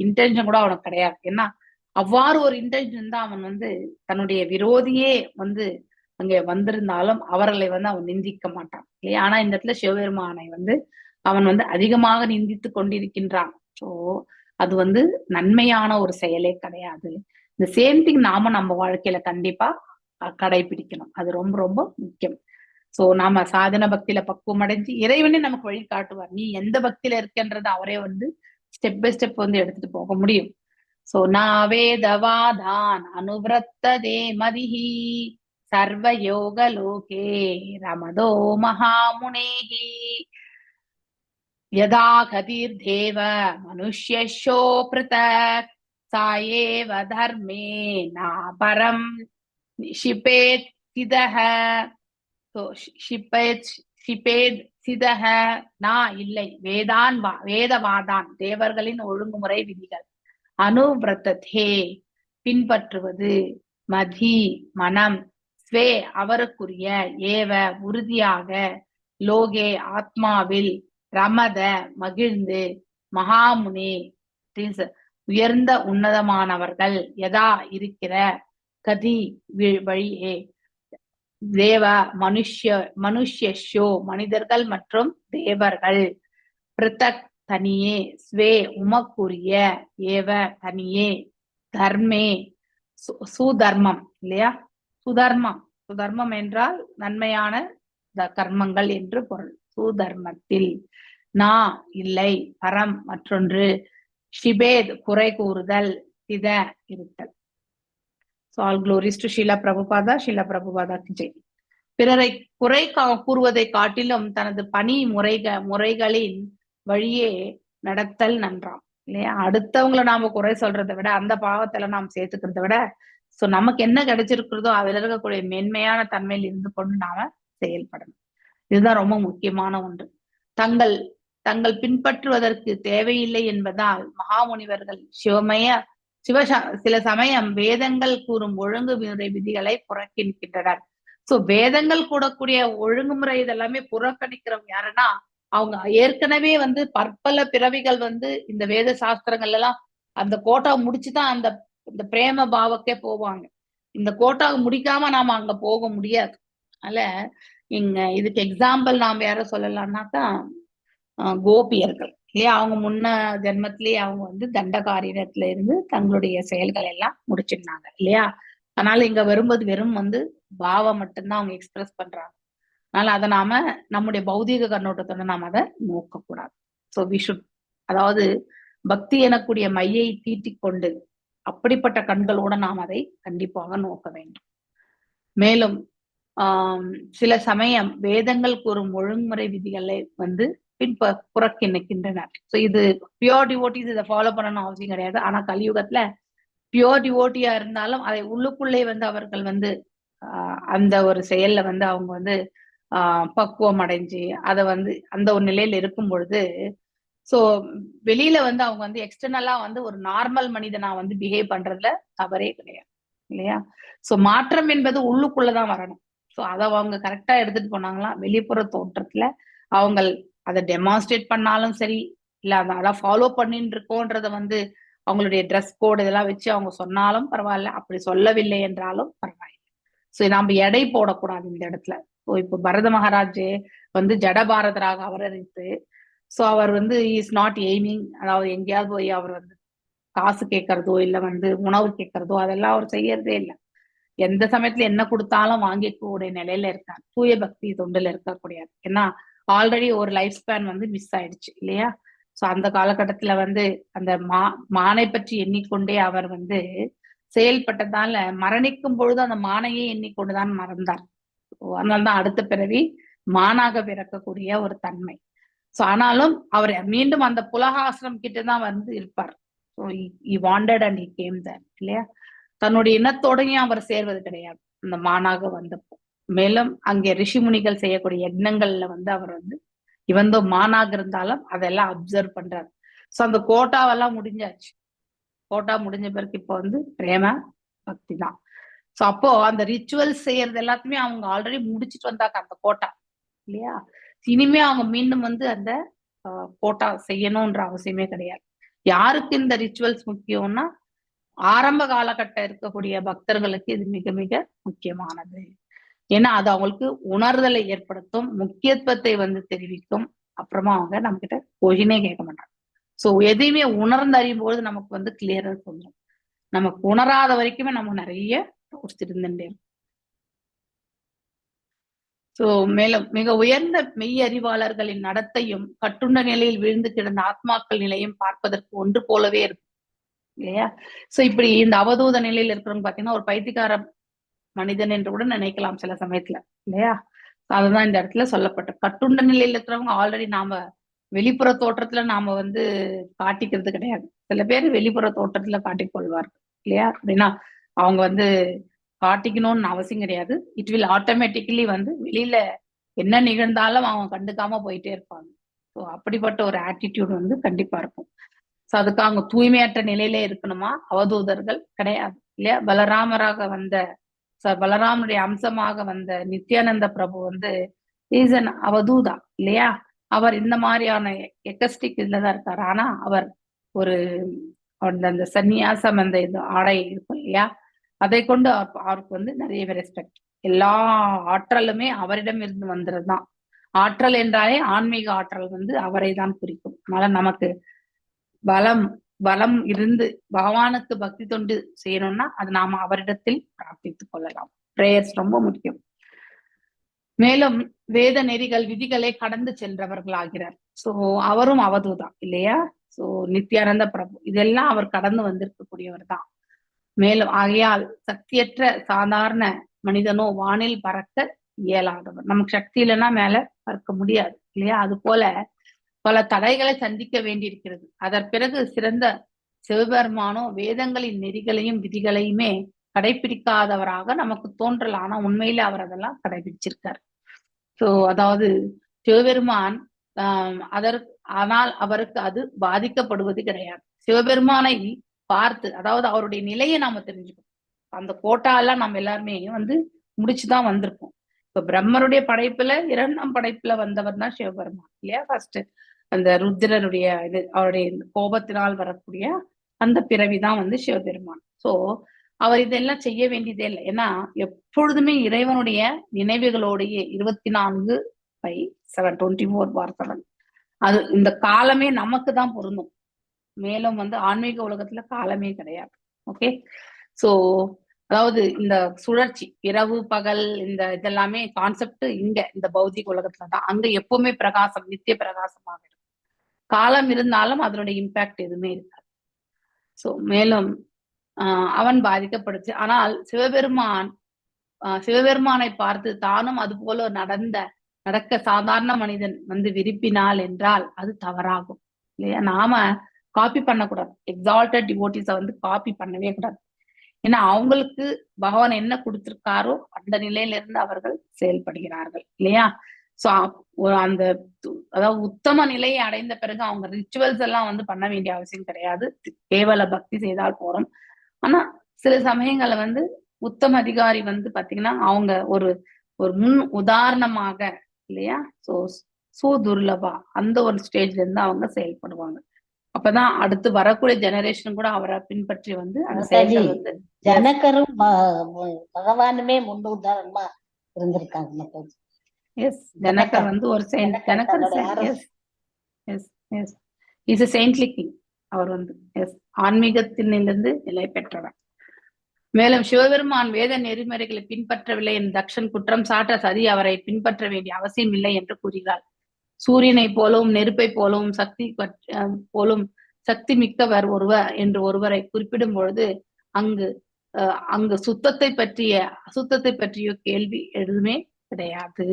இன்டென்ஷன் கூட அவனுக்கு கிடையாது. ஏன்னா அவ்வாறு ஒரு இன்டென்ஷன் தான் அவன் வந்து தன்னுடைய விரோதியே வந்து அங்கே வந்திருந்தாலும் அவர்களை வந்து அவன் நிந்திக்க மாட்டான் இல்லையா? ஆனா இந்த இடத்துல சிவபெருமானை வந்து அவன் வந்து அதிகமாக நிந்தித்து கொண்டிருக்கின்றான். சோ அது வந்து நன்மையான ஒரு செயலே கிடையாது. இந்த சேம் திங் நாம நம்ம வாழ்க்கையில கண்டிப்பா கடைபிடிக்கணும். அது ரொம்ப ரொம்ப முக்கியம். சோ நாம சாதன பக்தியில பக்குவம் அடைஞ்சு இறைவனே நமக்கு வழி காட்டுவார். நீ எந்த பக்தியில இருக்கன்றத அவரே வந்து ஸ்டெப் பை ஸ்டெப் வந்து எடுத்துட்டு போக முடியும். சோ நாவேதவாதான் அனுவிரத்ததே மதிஹி சர்வயோக லோகே ரமதோ மகாமுனேஹி யதா கதிர்தேவ மனுஷ்யோ பிருதக் சாயேவ தர்மே நாபரம் ஷிபேத் சிதஹ. ஷிபேத் சிதஹ நா இல்லை வேதவாதான் தேவர்களின் ஒழுங்குமுறை விதிகள் அனுவிரத்தே பின்பற்றுவது மதி மனம் ஸ்வே அவருக்குரிய ஏவ உறுதியாக லோகே ஆத்மாவில் ரமத மகிழ்ந்து மகாமுனி உயர்ந்த உன்னதமானவர்கள் யதா இருக்கிற கதி வழியே தேவ மனுஷ்யோ மனிதர்கள் மற்றும் தேவர்கள் பிருத்தக் தனியே ஸ்வே உமக்குரிய ஏவ தனியே தர்மே சுதர்மம் இல்லையா? சுதர்மம் என்றால் நன்மையான கர்மங்கள் என்று பொருள். சுதர்மத்தில் நா இல்லை பரம் மற்றொன்று ஷிபேத் குறை கூறுதல் சித இருத்தல். So all glories to Srila Prabhupada, Srila Prabhupada ki jai. பிறரை குறை கூறுவதை காட்டிலும் தனது பணி முறைகளின் வழியே நடத்தல் நன்றாம் இல்லையா? அடுத்தவங்களை நாம குறை சொல்றதை விட அந்த பாவத்துல நாம் சேர்த்துக்கிறத விட சோ நமக்கு என்ன கிடைச்சிருக்கிறதோ அதுல இருக்கக்கூடிய மென்மையான தன்மையில் இருந்து கொண்டு நாம செயல்படணும். இதுதான் ரொம்ப முக்கியமான ஒன்று. தங்கள் பின்பற்றுவதற்கு தேவையில்லை என்பதால் மகாமுனிவர்கள் சில சமயம் வேதங்கள் கூறும் ஒழுங்குமுறை விதிகளை புறக்கணிக்கின்றனர். சோ வேதங்கள் கூடக்கூடிய ஒழுங்குமுறை இதெல்லாமே புறக்கணிக்கிறவங்க யாருன்னா அவங்க ஏற்கனவே வந்து பற்பல பிறவிகள் வந்து இந்த வேத சாஸ்திரங்கள் எல்லாம் அந்த கோட்டா முடிச்சுதான் இந்த பிரேம பாவக்கே போவாங்க. இந்த கோட்டா முடிக்காம நாம அங்க போக முடியாது. அதனால இதுக்கு எக்ஸாம்பிள் நாம யார சொல்லலாம்னாக்கா கோபியர்கள் இல்லையா? அவங்க முன்ன ஜென்மத்திலேயே அவங்க வந்து தண்டகாரண்யத்துல இருந்து தங்களுடைய செயல்கள் எல்லாம் முடிச்சிருந்தாங்க இல்லையா? அதனால இங்க வரும்போது வெறும் வந்து பாவம் மட்டும்தான் அவங்க எக்ஸ்பிரஸ் பண்றாங்க. அதனால அதை நாம நம்முடைய பௌதீக கண்ணோட்டத்தோட நாம அதை நோக்கக்கூடாது. சோ வி ஷுட், அதாவது பக்தி எனக்கூடிய மையை தீட்டிக் கொண்டு அப்படிப்பட்ட கண்களோட நாம் அதை கண்டிப்பாக நோக்க வேண்டும். மேலும் சில சமயம் வேதங்கள் கூறும் ஒழுங்குமுறை விதிகளை வந்து புறக்கணிக்கின்றனர். சோ இது பியோர் டிவோட்டிஸ் இதை ஃபாலோ பண்ணணும் அவசியம் கிடையாது. ஆனா கலியுகத்துல பியோர் டிவோட்டியா இருந்தாலும் அதை உள்ளுக்குள்ளே வந்து அவர்கள் வந்து அந்த ஒரு செயல்ல வந்து அவங்க வந்து பக்குவம் அடைஞ்சு அதை வந்து அந்த ஒரு நிலையில இருக்கும் பொழுது சோ வெளியில வந்து அவங்க வந்து எக்ஸ்டர்னலா வந்து ஒரு நார்மல் மனிதனா வந்து பிஹேவ் பண்றதுல தவறே கிடையாது இல்லையா? சோ மாற்றம் என்பது உள்ளுக்குள்ளதான் வரணும். சோ அதை அவங்க கரெக்டா எடுத்துட்டு போனாங்களா வெளிப்புற தோற்றத்துல அவங்க அதை டெமான்ஸ்ட்ரேட் பண்ணாலும் சரி, இல்ல அதான் ஃபாலோ பண்ணிட்டு இருக்கோன்றத வந்து அவங்களுடைய ட்ரெஸ் கோட் இதெல்லாம் வச்சு அவங்க சொன்னாலும் பரவாயில்ல, அப்படி சொல்லவில்லை என்றாலும் பரவாயில்லை. சோ நாம எடை போடக்கூடாது இந்த இடத்துல. ஸோ இப்போ பரத மகாராஜ் வந்து ஜடபாரதராக அவதரித்து சோ அவர் வந்து இஸ் நாட் எய்மிங், அதாவது எங்கேயாவது போய் அவர் வந்து காசு கேட்கறதோ இல்ல வந்து உணவு கேட்கறதோ அதெல்லாம் அவர் செய்யறதே இல்லை. எந்த சமயத்துல என்ன கொடுத்தாலும் வாங்கிக்கூடிய நிலையில இருக்கார். தூய பக்தி தொண்டில் இருக்கக்கூடியது. ஏன்னா ஆல்ரெடி ஒரு லைஃப் ஸ்பேன் வந்து மிஸ் ஆயிடுச்சு இல்லையா? சோ அந்த காலகட்டத்துல வந்து அந்த மானை பற்றி எண்ணிக்கொண்டே அவர் வந்து செயல்பட்டதால மரணிக்கும் பொழுது அந்த மானையே எண்ணிக்கொண்டுதான் மறந்தார். அதனால்தான் அடுத்த பிறவி மானாக பிறக்கக்கூடிய ஒரு தன்மை. சோ ஆனாலும் அவர் மீண்டும் அந்த புலகாசிரம் கிட்டதான் வந்து இருப்பார். So he wandered and he came there இல்லையா? தன்னுடைய இனத்தோடையும் அவர் சேர்வது கிடையாது அந்த மானாக வந்தப்போ. மேலும் அங்கே ரிஷிமுனிகள் செய்யக்கூடிய யக்னங்கள்ல வந்து அவர் வந்து இவந்தோ மானாக இருந்தாலும் அதெல்லாம் அப்சர்வ் பண்றாரு. சோ அந்த கோட்டாவெல்லாம் முடிஞ்சாச்சு. கோட்டா முடிஞ்ச பிறகு இப்போ வந்து பிரேம பக்தி தான். சோ அப்போ அந்த ரிச்சுவல்ஸ் செய்யறது எல்லாத்தையுமே அவங்க ஆல்ரெடி முடிச்சுட்டு வந்தாங்க அந்த கோட்டா இல்லையா. இனிமே அவங்க மீண்டும் வந்து அந்த கோட்டா செய்யணும்ன்ற அவசியமே கிடையாது. யாருக்கு இந்த ரிச்சுவல்ஸ் முக்கியம்னா ஆரம்ப காலகட்டம் இருக்கக்கூடிய பக்தர்களுக்கு இது மிக மிக முக்கியமானது. ஏன்னா அது அவங்களுக்கு உணர்தலை ஏற்படுத்தும், முக்கியத்துவத்தை வந்து தெரிவிக்கும். அப்புறமா அவங்க நம்ம கிட்ட கொஷினே கேட்க மாட்டாங்க. சோ எதையுமே உணர்ந்து அறியும் போது நமக்கு வந்து கிளியரன்ஸ் வந்துடும். நமக்கு உணராத வரைக்குமே நமக்கு நிறைய டவுட்ஸ் இருந்துட்டே. சோ மேலும் மிக உயர்ந்த மெய் அறிவாளர்களின் நடத்தையும் கட்டுண்ட நிலையில் விழுந்து கிடந்த ஆத்மாக்கள் நிலையும் பார்ப்பதற்கு ஒன்று போலவே இருக்கும் இல்லையா. சோ இப்படி இந்த அவதூத நிலையில இருக்கிறவங்க பாத்தீங்கன்னா ஒரு பைத்தியக்கார மனிதன் என்று கூட நினைக்கலாம் சில சமயத்துல இல்லையா. அதுதான் இந்த இடத்துல சொல்லப்பட்ட கட்டுண்ட நிலையில இருக்கிறவங்க ஆல்ரெடி நாம வெளிப்புற தோற்றத்துல நாம வந்து காட்டிக்கிறது கிடையாது. சில பேர் வெளிப்புற தோற்றத்துல காட்டிக்கொள்வார்கள் இல்லையா. அப்படின்னா அவங்க வந்து காட்டிக்கணும்னு அவசியம் கிடையாது. இட் வில் ஆட்டோமேட்டிக்கலி வந்து வெளியில என்ன நிகழ்ந்தாலும் அவங்க கண்டுக்காம போயிட்டே இருப்பாங்க. ஸோ அப்படிப்பட்ட ஒரு ஆட்டிடியூட் வந்து கண்டிப்பா இருக்கும். ஸோ அதுக்கு அவங்க தூய்மையற்ற நிலையிலே இருக்கணுமா? அவதூதர்கள் கிடையாது இல்லையா. பலராமராக வந்த பலராமனுடைய அம்சமாக வந்த நித்யானந்த பிரபு வந்து ரீசன் அவதூதா இல்லையா. அவர் இந்த மாதிரியான எக்கஸ்டிக் இதுலதான் இருக்காரு. ஆனா அவர் ஒரு அந்த சந்நியாசம் அந்த இது ஆடை இருக்கும் இல்லையா, அதை கொண்டு அவருக்கு வந்து நிறைய ரெஸ்பெக்ட். எல்லா ஆற்றலுமே அவரிடம் இருந்து வந்ததுதான். ஆற்றல் என்றாலே ஆன்மீக ஆற்றல் வந்து அவரை தான் குறிக்கும். அதனால நமக்கு பலம் இருந்து பகவானுக்கு பக்தி தொண்டு செய்யணும்னா அது நாம அவரிடத்தில் பிரார்த்தித்துக் கொள்ளலாம். பிரேயர்ஸ் ரொம்ப முக்கியம். மேலும் வேத நெறிகள் விதிகளை கடந்து சென்றவர்கள் ஆகிறார். சோ அவரும் அவதூதான் இல்லையா. சோ நித்யானந்த பிரபு இதெல்லாம் அவர் கடந்து வந்திருக்கக்கூடியவர் தான். மேலும் ஆகையால் சக்தியற்ற சாதாரண மனிதனோ வானில் பறக்க இயலாதவர். நமக்கு சக்தி இல்லைன்னா மேல பறக்க முடியாது இல்லையா. அது போல பல தடைகளை சந்திக்க வேண்டியிருக்கிறது. அதன் பிறகு சிறந்த சிவபெருமானோ வேதங்களின் நெறிகளையும் விதிகளையுமே கடைபிடிக்காதவராக நமக்கு தோன்றலாம். ஆனா உண்மையில அவர் அதெல்லாம் கடைபிடிச்சிருக்காரு. சோ அதாவது சிவபெருமான் ஆனால் அவருக்கு அது பாதிக்கப்படுவது கிடையாது. சிவபெருமானை பார்த்து அதாவது அவருடைய நிலையை நாம தெரிஞ்சுக்கணும். அந்த கோட்டாலாம் நம்ம எல்லாருமே வந்து முடிச்சுதான் வந்திருப்போம். இப்ப பிரம்மருடைய படைப்புல 2ஆம் படைப்புல வந்தவர் தான் சிவபெருமான் இல்லையா. ஃபர்ஸ்ட் அந்த ருத்ரருடைய இது அவருடைய கோபத்தினால் வரக்கூடிய அந்த பிறவிதான் வந்து சிவபெருமான். சோ அவர் இதெல்லாம் செய்ய வேண்டியதே இல்லை. ஏன்னா எப்பொழுதுமே இறைவனுடைய நினைவுகளோடைய 24/7 அது இந்த காலமே நமக்கு தான் பொருந்தும். மேலும் வந்து ஆன்மீக உலகத்துல காலமே கிடையாது. ஓகே. சோ அதாவது இந்த சுழற்சி இரவு பகல் இந்த இதெல்லாமே கான்செப்ட் இங்க இந்த பௌதிக உலகத்துலதான். அங்க எப்பவுமே பிரகாசம் நித்திய பிரகாசமாக இருக்கும். காலம் இருந்தாலும் அதனுடைய இம்பாக்ட் எதுவுமே இருக்காது. சோ மேலும் அவன் பாதிக்கப்படுச்சு. ஆனால் சிவபெருமானை பார்த்து தானும் அது போல நடக்க சாதாரண மனிதன் வந்து விருப்பினால் என்றால் அது தவறாகும் இல்லையா. நாம காப்பி பண்ணக்கூடாது. எக்ஸால்டட் டிவோட்டிஸை வந்து காப்பி பண்ணவே கூடாது. ஏன்னா அவங்களுக்கு பகவான் என்ன கொடுத்திருக்காரோ அந்த நிலையில இருந்து அவர்கள் செயல்படுகிறார்கள் இல்லையா. சோ அந்த அதாவது உத்தம நிலையை அடைந்த பிறகு அவங்க ரிச்சுவல்ஸ் எல்லாம் வந்து பண்ண வேண்டிய அவசியம் கிடையாது. கேவல பக்தி செய்தால் போறோம். ஆனா சில சமயங்கள்ல வந்து உத்தம அதிகாரி வந்து பாத்தீங்கன்னா அவங்க ஒரு முன் உதாரணமாக இல்லையா. சோ துர்லபா அந்த ஒரு ஸ்டேஜ்ல இருந்து அவங்க செயல்படுவாங்க. அப்பதான் அடுத்து வரக்கூடிய ஜெனரேஷன் கூட அவரை பின்பற்றி வந்து அந்த செயல்கள் வந்து ஜனகரும் பகவானுமே முன் உதாரணமா இருந்திருக்காங்க. எஸ் ஜனகர் வந்து ஒரு செயின்ட்லி கிங். அவர் வந்து ஆன்மீகத்திலிருந்து நிலை பெற்றவர். மேலும் சிவபெருமான் வேத நெறிமுறைகளை பின்பற்றவில்லை என்று தக்ஷன் குற்றம் சாட்ட சதி அவரை பின்பற்ற வேண்டிய அவசியம் இல்லை என்று கூறுகிறார். சூரியனை போலவும் நெருப்பை போலவும் சக்தி மிக்கவர் என்று ஒருவரை குறிப்பிடும் பொழுது அங்கு சுத்தத்தை பற்றிய கேள்வி எதுவுமே கிடையாது.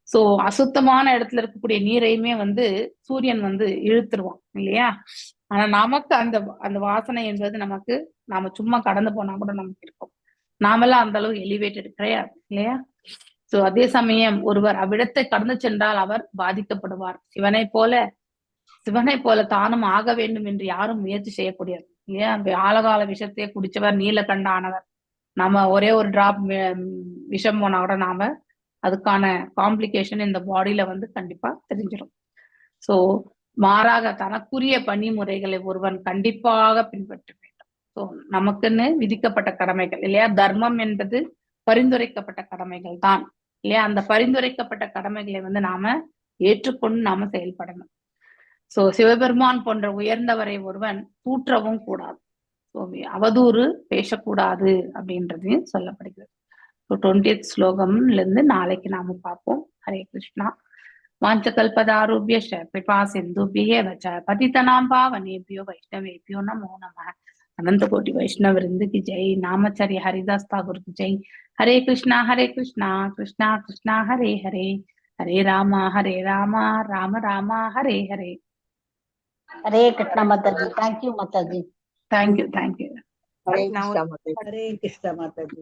சோ அசுத்தமான இடத்துல இருக்கக்கூடிய நீரையுமே வந்து சூரியன் வந்து இழுத்துருவான் இல்லையா. ஆனா நமக்கு அந்த அந்த வாசனை என்பது நமக்கு நாம சும்மா கடந்து போனா கூட நமக்கு இருக்கும். நாமெல்லாம் அந்த அளவு எலிவேட்டட் கிடையாது இல்லையா? சோ அதே சமயம் ஒருவர் அவ்விடத்தை கடந்து சென்றால் அவர் பாதிக்கப்படுவார். சிவனை போல தானும் ஆக வேண்டும் என்று யாரும் முயற்சி செய்யக்கூடியது இல்லையா? ஆழகால விஷத்தையே குடிச்சவர் நீலகண்ட ஆனவர். நாம ஒரே ஒரு டிராப் விஷம் போனா கூட நாம அதுக்கான காம்ப்ளிகேஷன் இந்த பாடியில வந்து கண்டிப்பா தெரிஞ்சிடும். சோ மாறாக தனக்குரிய பணிமுறைகளை ஒருவன் கண்டிப்பாக பின்பற்ற வேண்டும். சோ நமக்குன்னு விதிக்கப்பட்ட கடமைகள் இல்லையா? தர்மம் என்பது பரிந்துரைக்கப்பட்ட கடமைகள் தான் இல்லையா? அந்த பரிந்துரைக்கப்பட்ட கடமைகளை வந்து நாம ஏற்றுக்கொண்டு நாம செயல்படணும். சோ சிவபெருமான் போன்ற உயர்ந்தவரை ஒருவன் தூற்றவும் கூடாது. அவதூறு பேசக்கூடாது அப்படின்றதையும் சொல்லப்படுகிறது. 20th ஸ்லோகம்ல இருந்து நாளைக்கு நாம பார்ப்போம். ஹரே கிருஷ்ணா. வாஞ்சகல்பதாருபிய கிருபா சிந்துபிய வச்ச பதிதனாம் பாவனேபியோ வைஷ்ணவேபியோ நமோ நமः. अनंत कोटि वैष्णव वृंद की जय. नामचर्य हरिदास ठाकुर की जय. हरे कृष्णा कृष्णा कृष्णा हरे हरे, हरे Ram Ram Ram Hare Hare. Hare Krishna mataji. Thank you mataji. Thank you. Hare Krishna माता। हरे कृष्ण माता जी.